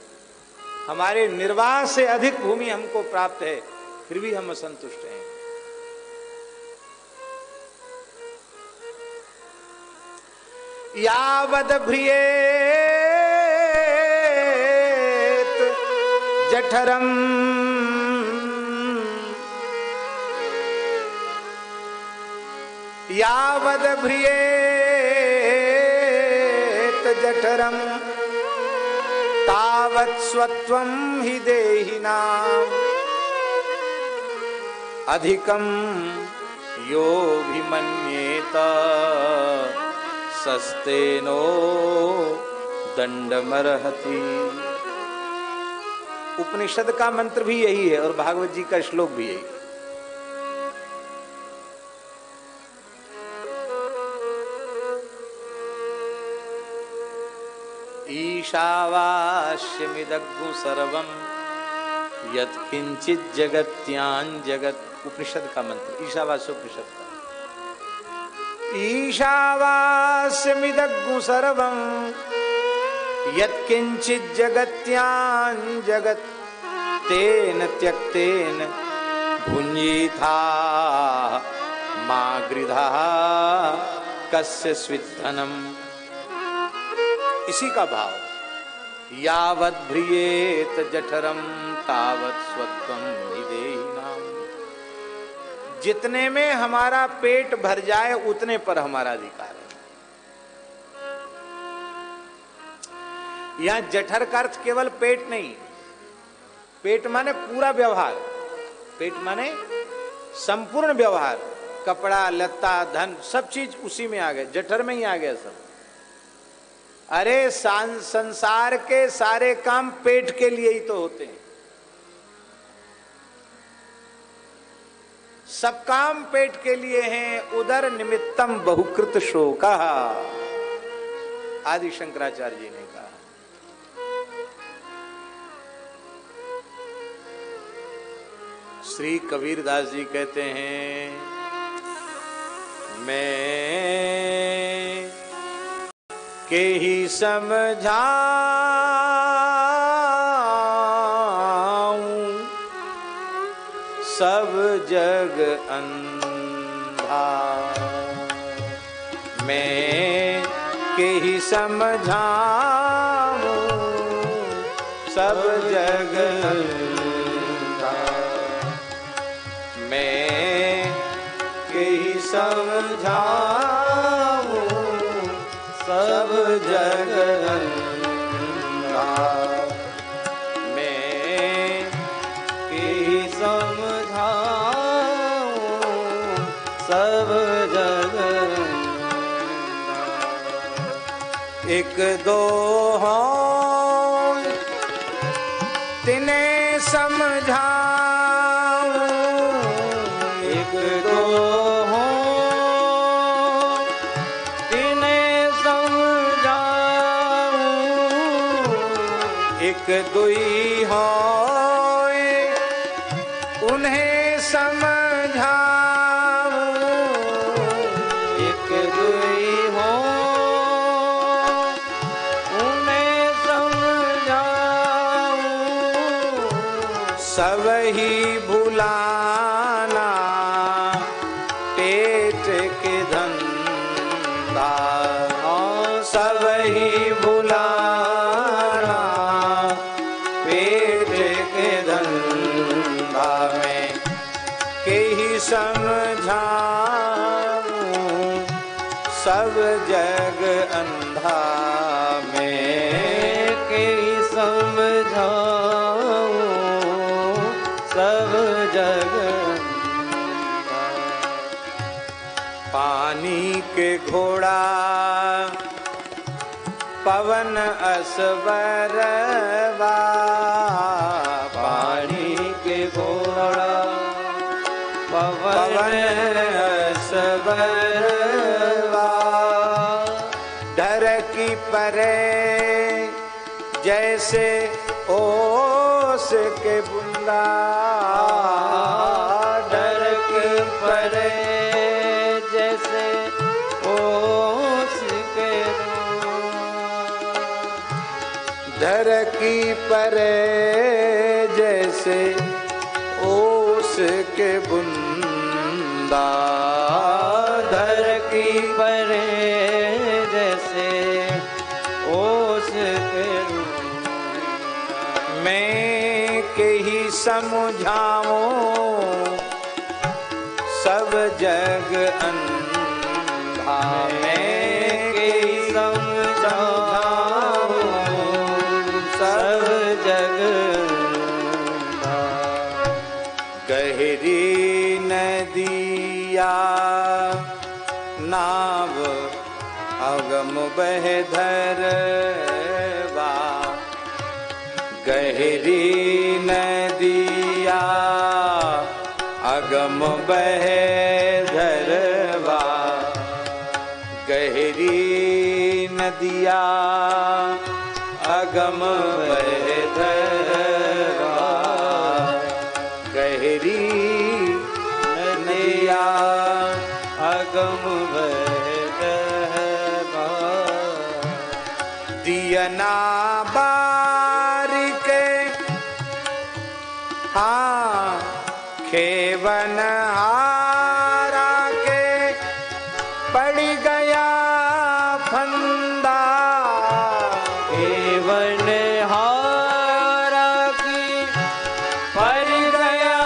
हमारे निर्वाह से अधिक भूमि हमको प्राप्त है फिर भी हम असंतुष्ट हैं। यावद भ्रियेत जठरम यावद भ्रियेत जठरम तावत् स्वत्वं हि देहिनाम् अधिकं योऽभिमन्येत सस्तेनो दंडमर्हति। उपनिषद का मंत्र भी यही है और भागवत जी का श्लोक भी यही है। ईशावास्यमिदग्गु सर्वं यत्किंचित् जगत्यां जगत्। उपनिषद का मंत्र, ईशावास्य उपनिषद का। ईशावास्यमिदग्गु सर्वं यत्किंचित् जगत्यां जगत् तेन त्यक्तेन भुञ्जीथा मा गृधः कस्य स्विद्धनम्। इसी का भाव, यावत् भ्रियेत जठरम तावत् स्वत्वं हि देहिनाम्। जितने में हमारा पेट भर जाए उतने पर हमारा अधिकार है। यहां जठर का अर्थ केवल पेट नहीं, पेट माने पूरा व्यवहार, पेट माने संपूर्ण व्यवहार, कपड़ा लत्ता धन सब चीज उसी में आ गए, जठर में ही आ गया सब। अरे संसार के सारे काम पेट के लिए ही तो होते हैं। सब काम पेट के लिए हैं। उदर निमित्तम बहुकृत शोकः। आदि शंकराचार्य जी ने कहा। श्री कबीरदास जी कहते हैं, मैं के ही समझाऊं सब जग अंधा, मैं के ही समझाऊं सब जग अंधा, मैं के ही समझाऊं सब जग अंधा, मैं के ही समझाऊं सब जग अंधा। एक दो हों तिन्हें समझाऊं, एक दो हों तिन्हें समझाऊं, एक दुई होए उन्हें समझाऊं, एक दुई हों उन्हें समझाऊं, सब ही भुलाना पेट के धंधा, सब ही भुलाना पेट के धंधा, में के ही समझाऊं सब जग अंधा, में के ही समझाऊं सब जग अंधा। पानी के घोड़ा पवन असवरवा, पानी के घोड़ा पवन असवरवा, ढरकी परे जैसे ओस के बुंदा, ढरकी परे जैसे ओस के ढरकी परे जैसे ओस के बुंदा, ढरकी परे जैसे ओस के बुंदा, मैं के ही समझाऊं सब जग अंधा, मैं के ही समझाऊं सब जग अंधा। गहरी नदिया नाव अगम बह धरवा, गहरी नदिया अगम बह धरवा, गहरी नदिया अगम बह धरवा, गहरी नदिया अगम बह धरवा, दियना बारिके हाँ खेवन हारा के पड़ गया फंदा, खेवन हारा की पड़ गया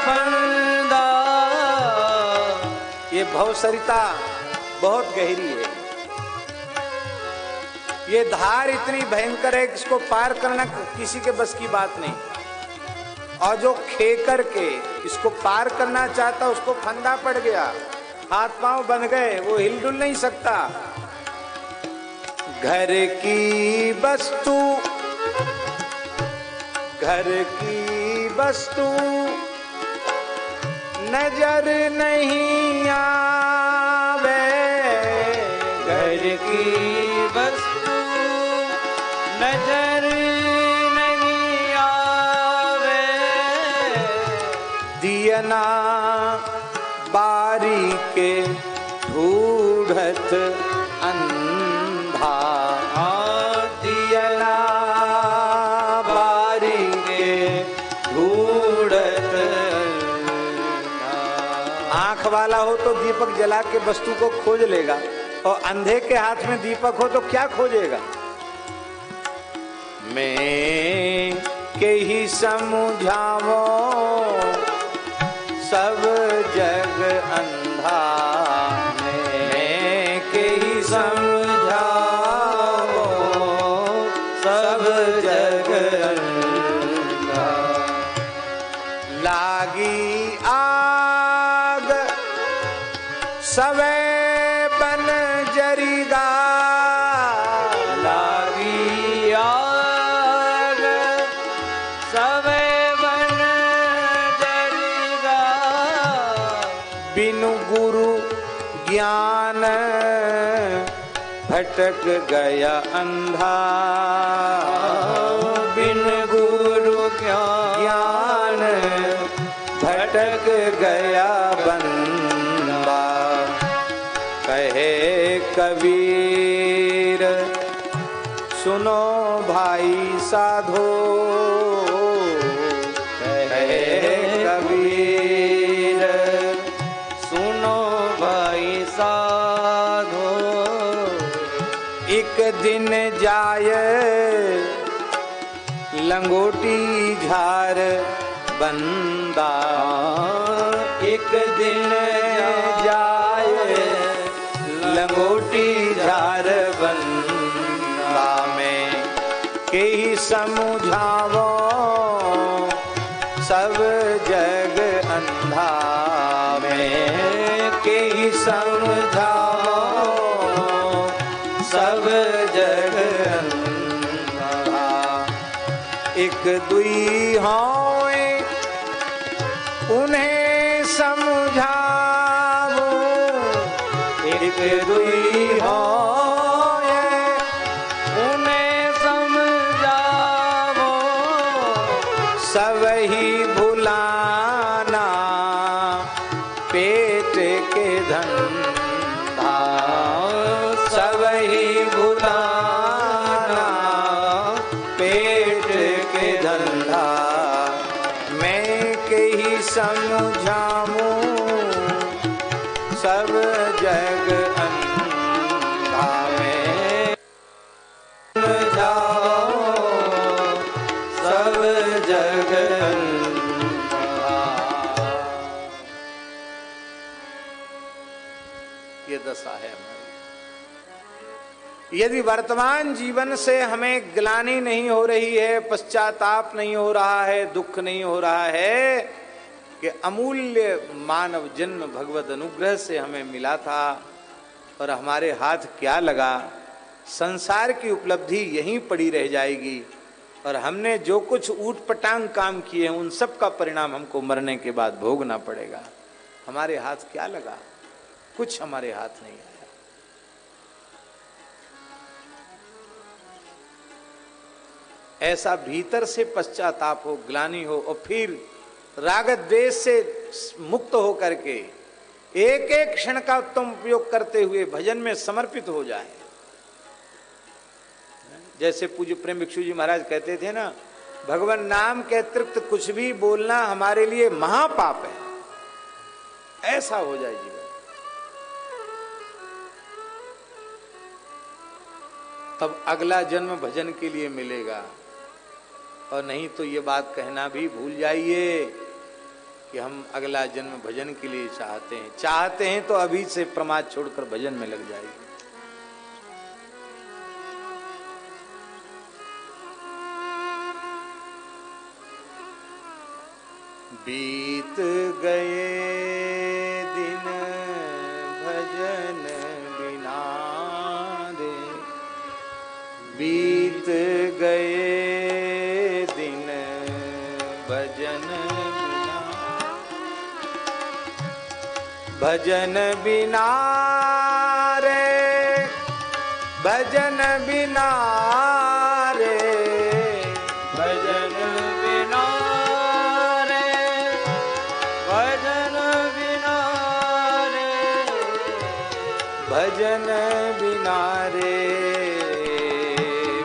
फंदा। ये भवसरिता बहुत गहरी है, ये धार इतनी भयंकर है कि इसको पार करना किसी के बस की बात नहीं, और जो खे करके इसको पार करना चाहता उसको फंदा पड़ गया, हाथ पांव बन गए, वो हिलडुल नहीं सकता। घर की वस्तु, घर की वस्तु नजर नहीं आवे, घर की वस्तु नजर नहीं आवे। दियना बारी के ढूढ़त अंधा, दियना बारी के ढूढ़त अंधा। आंख वाला हो तो दीपक जला के वस्तु को खोज लेगा, और अंधे के हाथ में दीपक हो तो क्या खोजेगा। मैं के ही समझावो सब जग अंधा, मैं के ही समझाओ सब जग अंधा। लागी आग सवे बन जरीगा, लागी आग सवे बन जरीगा। बिनु गुरु ज्ञान भटक गया अंधा, बिन गुरु ज्ञान भटक गया बंदा। कहे कबीर सुनो भाई साधो, कहे कबीर सुनो भाई साधो। एक दिन जाए लंगोटी झार बंदा, एक दिन जाए लंगोटी झार बंदा। में के ही समझावो सब जग अंधा, में के ही समझावो सब जग अंधा। एक दुई होए उन्हें समझावो, एक दुई होए उन्हें समझाओ सब ही भुलाना पेट के धंधा, सब ही भुलाना पेट के धंधा। मैं के ही समझाऊं सब जग अंधा, में समझाओ सब जग अंधा। ये दशा है हमारी। यदि वर्तमान जीवन से हमें ग्लानि नहीं हो रही है, पश्चाताप नहीं हो रहा है, दुख नहीं हो रहा है कि अमूल्य मानव जन्म भगवत अनुग्रह से हमें मिला था और हमारे हाथ क्या लगा, संसार की उपलब्धि यहीं पड़ी रह जाएगी और हमने जो कुछ ऊटपटांग काम किए हैं उन सब का परिणाम हमको मरने के बाद भोगना पड़ेगा। हमारे हाथ क्या लगा, कुछ हमारे हाथ नहीं आया। ऐसा भीतर से पश्चाताप हो, ग्लानि हो और फिर राग द्वेष से मुक्त हो करके एक एक क्षण का उत्तम उपयोग करते हुए भजन में समर्पित हो जाए। जैसे पूज्य प्रेम भिक्षु जी महाराज कहते थे ना, भगवान नाम के अतिरिक्त कुछ भी बोलना हमारे लिए महापाप है। ऐसा हो जाए जीवन। तब अगला जन्म भजन के लिए मिलेगा, और नहीं तो ये बात कहना भी भूल जाइए कि हम अगला जन्म भजन के लिए चाहते हैं तो अभी से प्रमाद छोड़कर भजन में लग जाइए। बीत गए दिन भजन बिना रे, बीत गए दिन भजन बिना, भजन बिना रे भजन बिना रे, भजन बिना रे, भजन बिना रे, भजन बिना रे,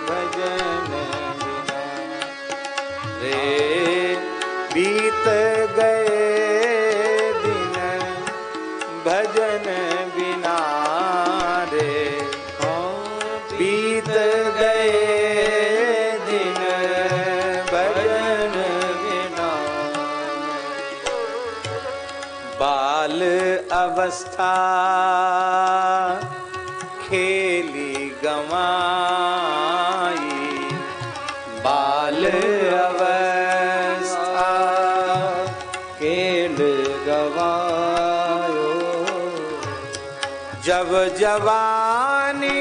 भजन बिना रे, बीत गए दिन भजन बिना रे, बीत गए दिन भजन बिना। बाल अवस्था खेली गंवाई, बाल अवस्था खेल गवायो, जब जवानी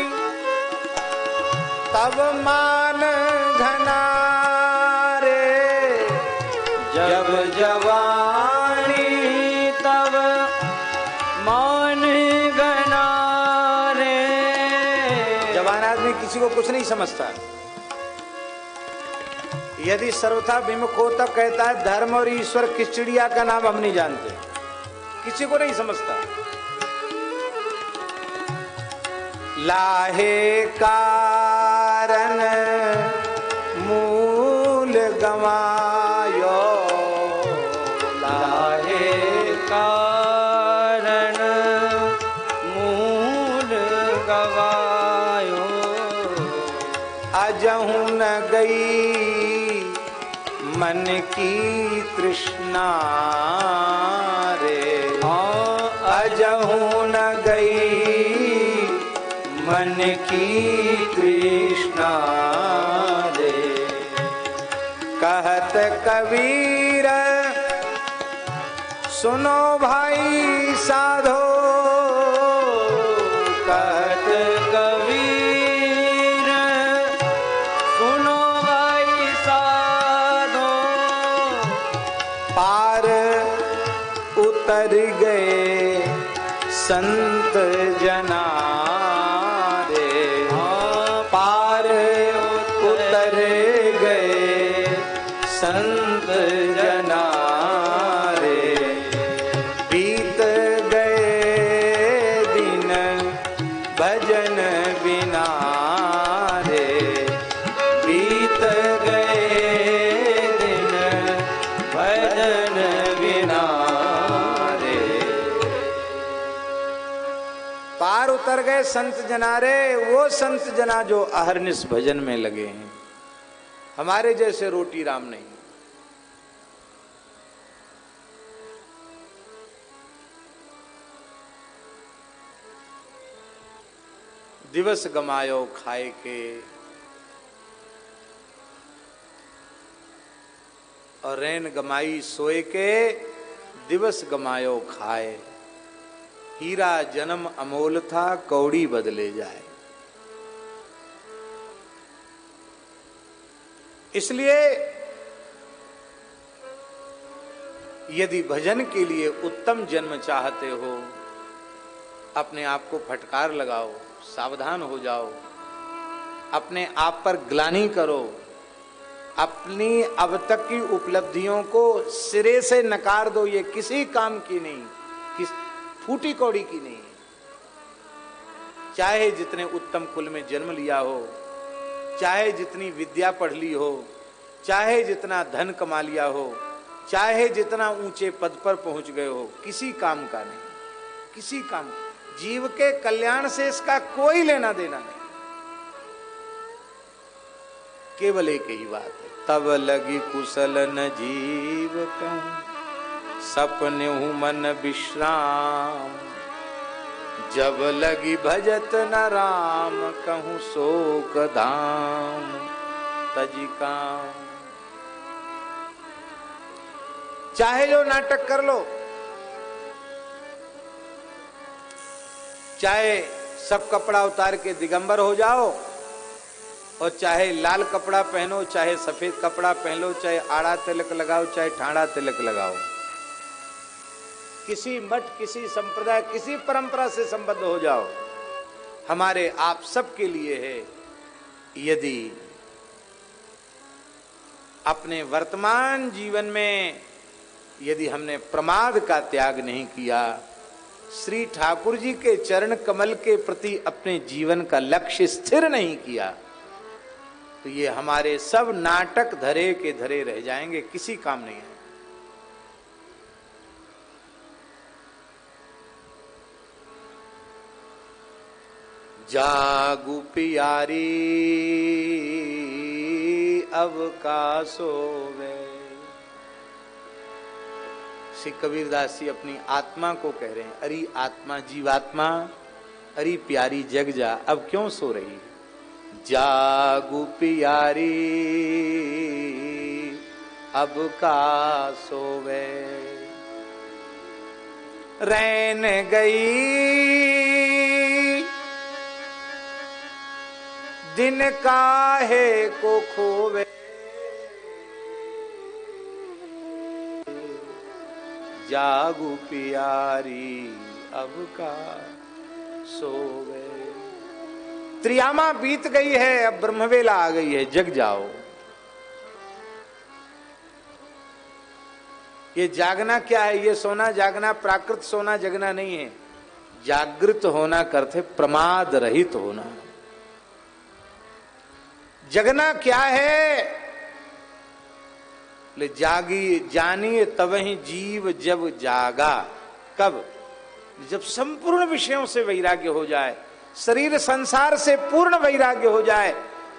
तब मान घना रे, जब जवानी तब मान गना रे। जवान आदमी किसी को कुछ नहीं समझता। यदि सर्वथा विमुख हो तब कहता है धर्म और ईश्वर किस चिड़िया का नाम हम नहीं जानते, किसी को नहीं समझता। लाहे कारण मूल गवायो, लाहे कारण मूल गवायो, अजहू न गई मन की तृष्णा रे, अजहू न गई मन की तृष्णा रे। कहत कबीर सुनो भाई साधो, कहत कबीर सुनो भाई साधो, पार उतर गए संत जना रे, पार उतर गए संत जना रे, बीत गए दिन भजन बिना रे, बीत गए दिन भजन बिना रे। पार उतर गए संत जना रे, वो संत जना जो अहरनिश भजन में लगे हैं। हमारे जैसे रोटी राम नहीं। दिवस गमायो खाए के, और रैन गमाई सोए के, दिवस गमायो खाए। हीरा जन्म अमोल था, कौड़ी बदले जाए। इसलिए यदि भजन के लिए उत्तम जन्म चाहते हो, अपने आप को फटकार लगाओ, सावधान हो जाओ, अपने आप पर ग्लानि करो, अपनी अब तक की उपलब्धियों को सिरे से नकार दो। ये किसी काम की नहीं, फूटी कौड़ी की नहीं। चाहे जितने उत्तम कुल में जन्म लिया हो, चाहे जितनी विद्या पढ़ ली हो, चाहे जितना धन कमा लिया हो, चाहे जितना ऊंचे पद पर पहुंच गए हो, किसी काम का नहीं, किसी काम। जीव के कल्याण से इसका कोई लेना देना नहीं। केवल एक ही बात है, तब लगी कुशल न जीव कहूं, सपने हूं मन विश्राम। जब लगी भजत न राम, कहूं शोक धाम तजी काम। चाहे जो नाटक कर लो, चाहे सब कपड़ा उतार के दिगंबर हो जाओ, और चाहे लाल कपड़ा पहनो, चाहे सफेद कपड़ा पहनो, चाहे आड़ा तिलक लगाओ, चाहे ठाड़ा तिलक लगाओ, किसी मठ, किसी संप्रदाय, किसी परंपरा से संबद्ध हो जाओ, हमारे आप सबके लिए है। यदि अपने वर्तमान जीवन में यदि हमने प्रमाद का त्याग नहीं किया, श्री ठाकुर जी के चरण कमल के प्रति अपने जीवन का लक्ष्य स्थिर नहीं किया, तो ये हमारे सब नाटक धरे के धरे रह जाएंगे, किसी काम नहीं है। जागू प्यारी अब का सोवे। श्री कबीरदास जी अपनी आत्मा को कह रहे हैं, अरे आत्मा, जीवात्मा, अरे प्यारी जग जा, अब क्यों सो रही है? जागू प्यारी अब का सोवे। रैन गई दिन काहे को खोवे। जागू प्यारी अब का सोवे। त्रियामा बीत गई है, अब ब्रह्मवेला आ गई है, जग जाओ। ये जागना क्या है? ये सोना जागना प्राकृत सोना जगना नहीं है। जागृत होना करते प्रमाद रहित होना। जगना क्या है? ले जागी जानिए तब ही जीव जब जागा। कब? जब संपूर्ण विषयों से वैराग्य हो जाए, शरीर संसार से पूर्ण वैराग्य हो जाए,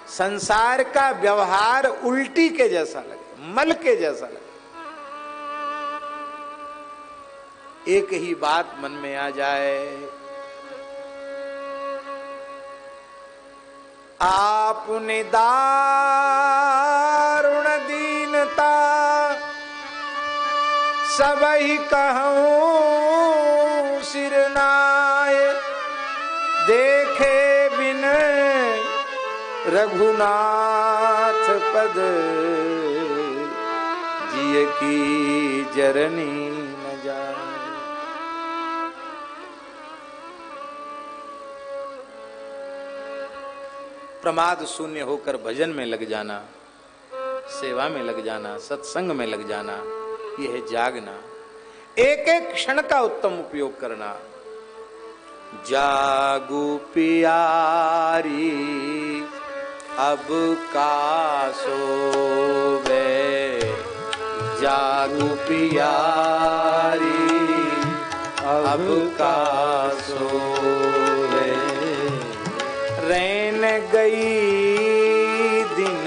संसार का व्यवहार उल्टी के जैसा लगे, मल के जैसा लगे, एक ही बात मन में आ जाए, आपने दारुण दीनता सबही कहूं सिरनाय। देखे बिन रघुनाथ पद जिय की जरनी न जाए। प्रमाद शून्य होकर भजन में लग जाना, सेवा में लग जाना, सत्संग में लग जाना, यह है जागना। एक एक क्षण का उत्तम उपयोग करना। जागू प्यारी अब का सोवे। जागू प्यारी अब का सोवे। रैन गई दिन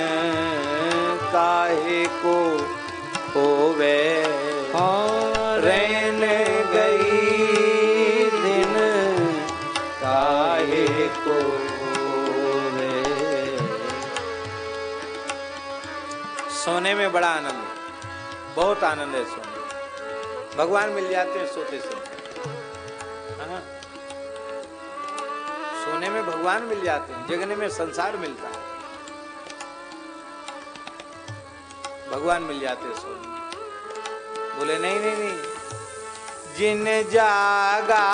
काहे को होवे। रैन गई दिन काहे को होवे। सोने में बड़ा आनंद है, बहुत आनंद है सोने। भगवान मिल जाते हैं सोते सोते। सोने में भगवान मिल जाते हैं, जगने में संसार मिलता है। भगवान मिल जाते हैं सोने में। बोले नहीं नहीं नहीं, जिन जागा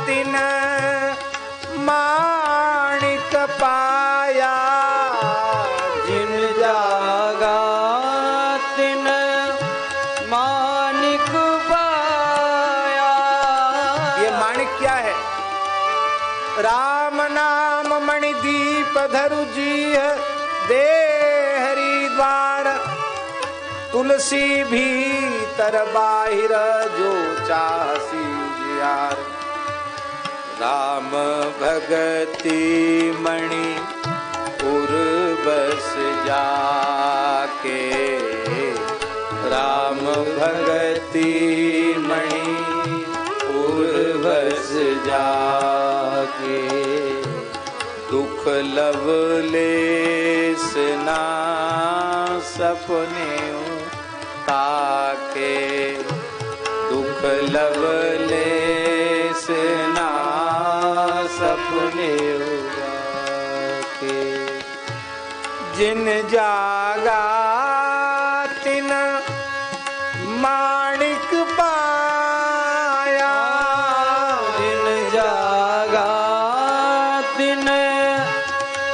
तिन माणिक पाया। जिन जागा तिन माणिक पाया। ये माणिक क्या है? राम नाम मणि दीप धरु जी दे हरि द्वार। तुलसी भीतर बाहिर जो चाहसी जियार। राम भगति मणि उर्वस जाके। राम भगति मणि उर्वस जाके। दुख लवलेस ना सपने ताके। दुख लवलेस ना सपने ताके। जिन जागा तिन माणिक पाया। जिन जागा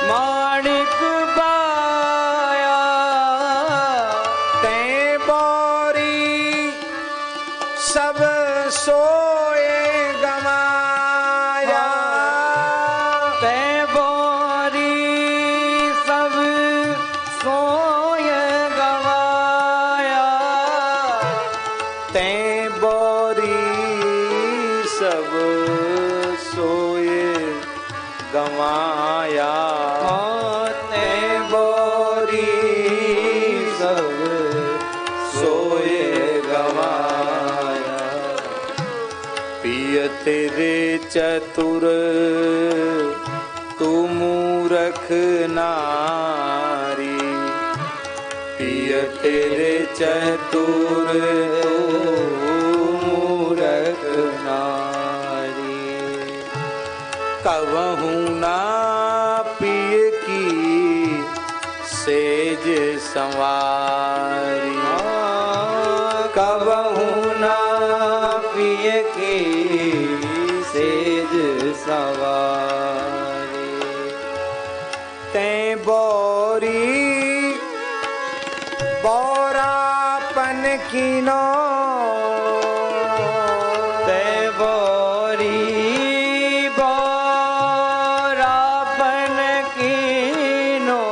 माणिक पाया ते बोरी सब सोए गमाया ते बोरी सब सोए गवाया ते बोरी सब सोए गमाया ते बोरी सब सोए गवाया पिय तेरे चतुर तू मूरख नारी पिय तेरे चतुर तू मूरख नारी कबहू ना पिय की सेज संवारी कबहू ना पिय की सेज सवारी ते बोरी बोरापन कीनो ते बोरी बोरापन कीनो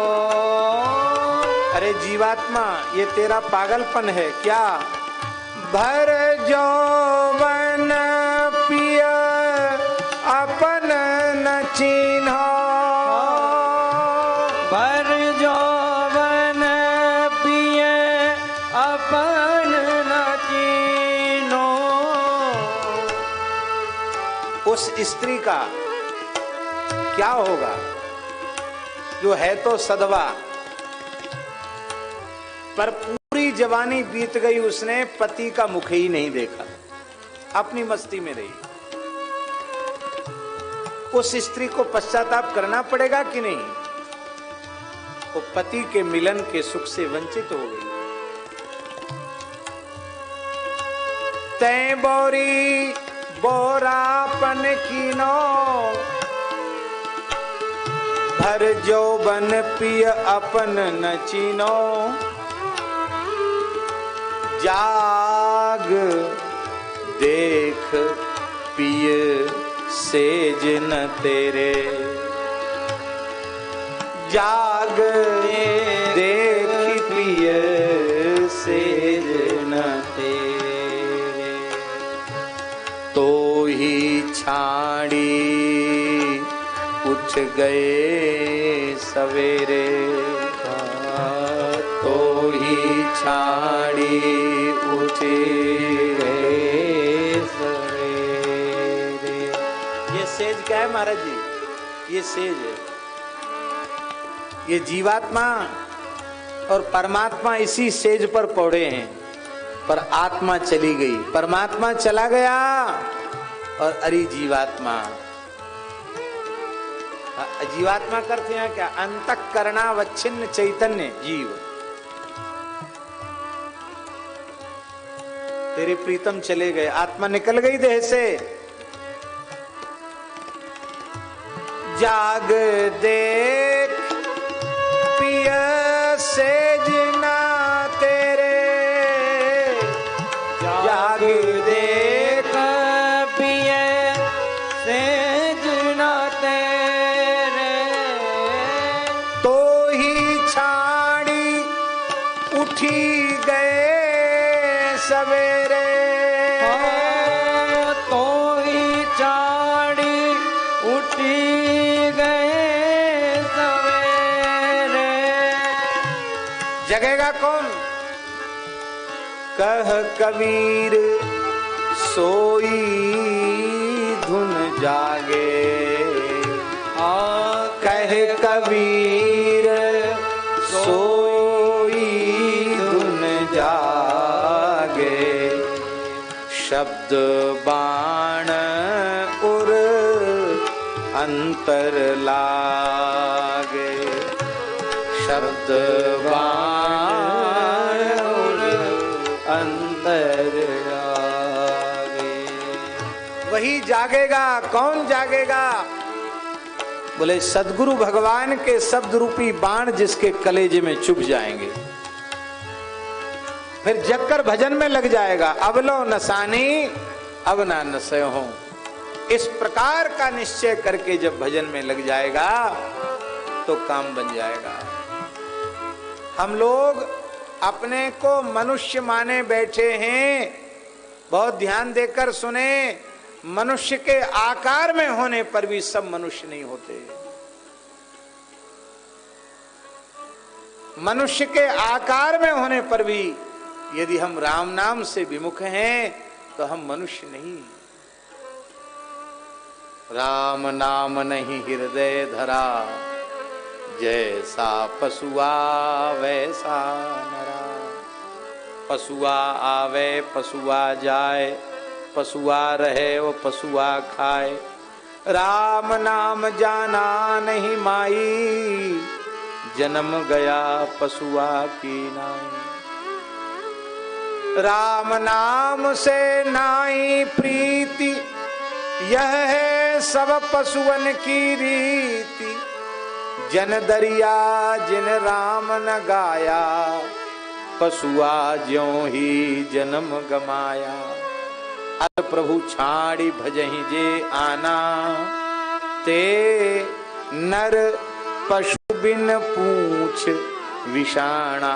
अरे जीवात्मा ये तेरा पागलपन है क्या भर जौवन पिय अपन न चिन्हो भर जौवन पिय अपन न चीनो उस स्त्री का क्या होगा जो है तो सदवा पर पूरी जवानी बीत गई उसने पति का मुख ही नहीं देखा अपनी मस्ती में रही उस स्त्री को पश्चाताप करना पड़ेगा कि नहीं वो पति के मिलन के सुख से वंचित हो गई तै बोरी बोरापन कीनो भर जौवन पिय अपन न चीनो जाग देख पिय सेज न तेरे जाग देख पिय सेज न तेरे तो ही छाड़ी उठ गए सवेरे तो ही छाड़ी उठ गए सवेरे ये सेज क्या है महाराज जी ये सेज है ये जीवात्मा और परमात्मा इसी सेज पर पौड़े हैं पर आत्मा चली गई परमात्मा चला गया और अरे जीवात्मा जीवात्मा करते हैं क्या अंतःकरणावच्छिन्न चैतन्य जीव तेरे प्रीतम चले गए आत्मा निकल गई देह से जाग देख पिय सेज ना तेरे जाग देख पिय सेज न तेरे तो ही छाड़ी उठी गए सवेरे तो ही चाड़ी उठी गए सवेरे जगेगा कौन कह कबीर सोई धुन जागे कह कबीर सोई धुन जागे शब्द बाण उर अंतर लागे शब्द बाण उर अंतर लागे वही जागेगा कौन जागेगा बोले सदगुरु भगवान के शब्द रूपी बाण जिसके कलेजे में चुभ जाएंगे, फिर जगकर भजन में लग जाएगा। अब लो नसानी अब ना नसयो हो, इस प्रकार का निश्चय करके जब भजन में लग जाएगा तो काम बन जाएगा। हम लोग अपने को मनुष्य माने बैठे हैं। बहुत ध्यान देकर सुने, मनुष्य के आकार में होने पर भी सब मनुष्य नहीं होते। मनुष्य के आकार में होने पर भी यदि हम राम नाम से विमुख हैं तो हम मनुष्य नहीं। राम नाम नहीं हृदय धरा, जैसा पशुआ वैसा नरा। पशुआ आवे पशुआ जाए, पशुआ रहे वो पशुआ खाए। राम नाम जाना नहीं माई, जन्म गया पशुआ की नाई। राम नाम से नाई प्रीति, यह है सब पशुअन की रीति। जन दरिया जिन राम न गाया, पशुआ ज्यों ही जन्म गमाया। अत प्रभु छाड़ी भजहि जे आना, ते नर पशु बिन पूछ विषाणा।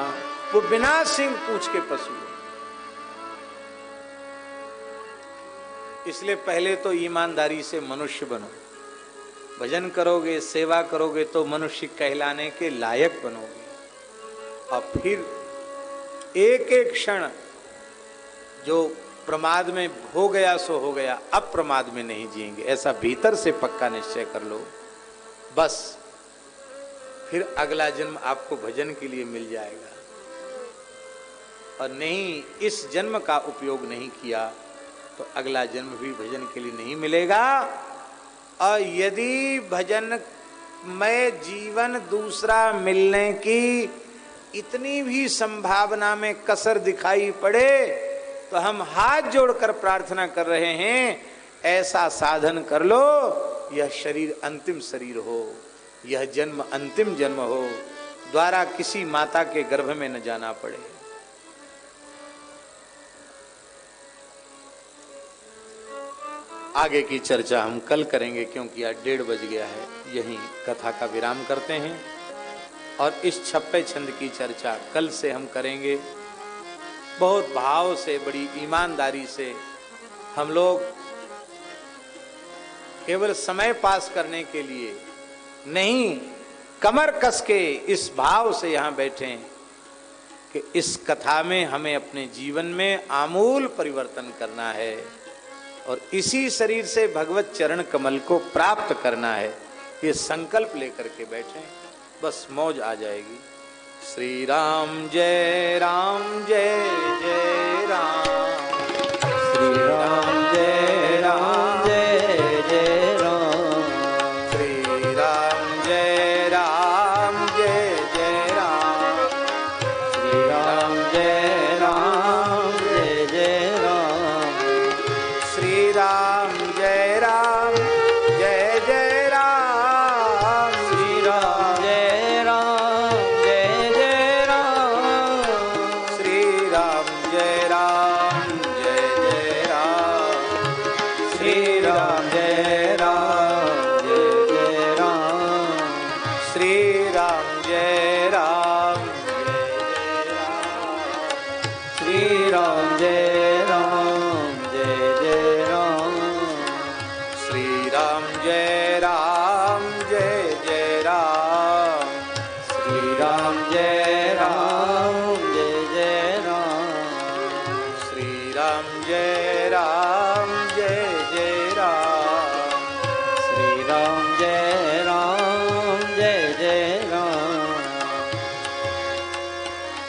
वो बिना सिंह पूछ के पशु। इसलिए पहले तो ईमानदारी से मनुष्य बनो। भजन करोगे, सेवा करोगे तो मनुष्य कहलाने के लायक बनोगे। और फिर एक एक क्षण जो प्रमाद में हो गया सो हो गया, अब प्रमाद में नहीं जिएंगे, ऐसा भीतर से पक्का निश्चय कर लो। बस फिर अगला जन्म आपको भजन के लिए मिल जाएगा। और नहीं इस जन्म का उपयोग नहीं किया तो अगला जन्म भी भजन के लिए नहीं मिलेगा। और यदि भजन में जीवन दूसरा मिलने की इतनी भी संभावना में कसर दिखाई पड़े तो हम हाथ जोड़कर प्रार्थना कर रहे हैं, ऐसा साधन कर लो यह शरीर अंतिम शरीर हो, यह जन्म अंतिम जन्म हो, द्वारा किसी माता के गर्भ में न जाना पड़े। आगे की चर्चा हम कल करेंगे क्योंकि आज 1:30 बज गया है। यहीं कथा का विराम करते हैं और इस छप्पे छंद की चर्चा कल से हम करेंगे। बहुत भाव से, बड़ी ईमानदारी से हम लोग केवल समय पास करने के लिए नहीं, कमर कस के इस भाव से यहां बैठे कि इस कथा में हमें अपने जीवन में आमूल परिवर्तन करना है और इसी शरीर से भगवत चरण कमल को प्राप्त करना है। ये संकल्प लेकर के बैठे, बस मौज आ जाएगी। श्री राम जय राम जय जय राम। श्री राम जय राम जय जय राम। श्री राम जय राम जय जय राम। श्री राम जय राम जय जय राम। श्री राम जय राम जय जय राम। श्री राम जय राम जय जय राम। श्री राम जय राम जय जय राम। श्री राम जय राम जय जय राम। श्री राम जय राम जय जय राम। श्री राम जय राम जय जय राम। श्री राम जय राम जय जय राम। श्री राम जय राम जय जय राम। श्री राम जय राम जय जय राम। श्री राम जय राम जय जय राम।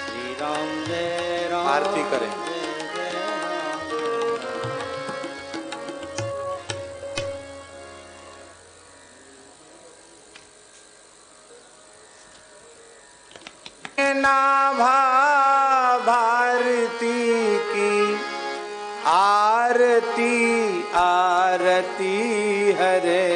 श्री राम जय राम आरती करें। जय जय नाभा भारती की आरती आरती हरे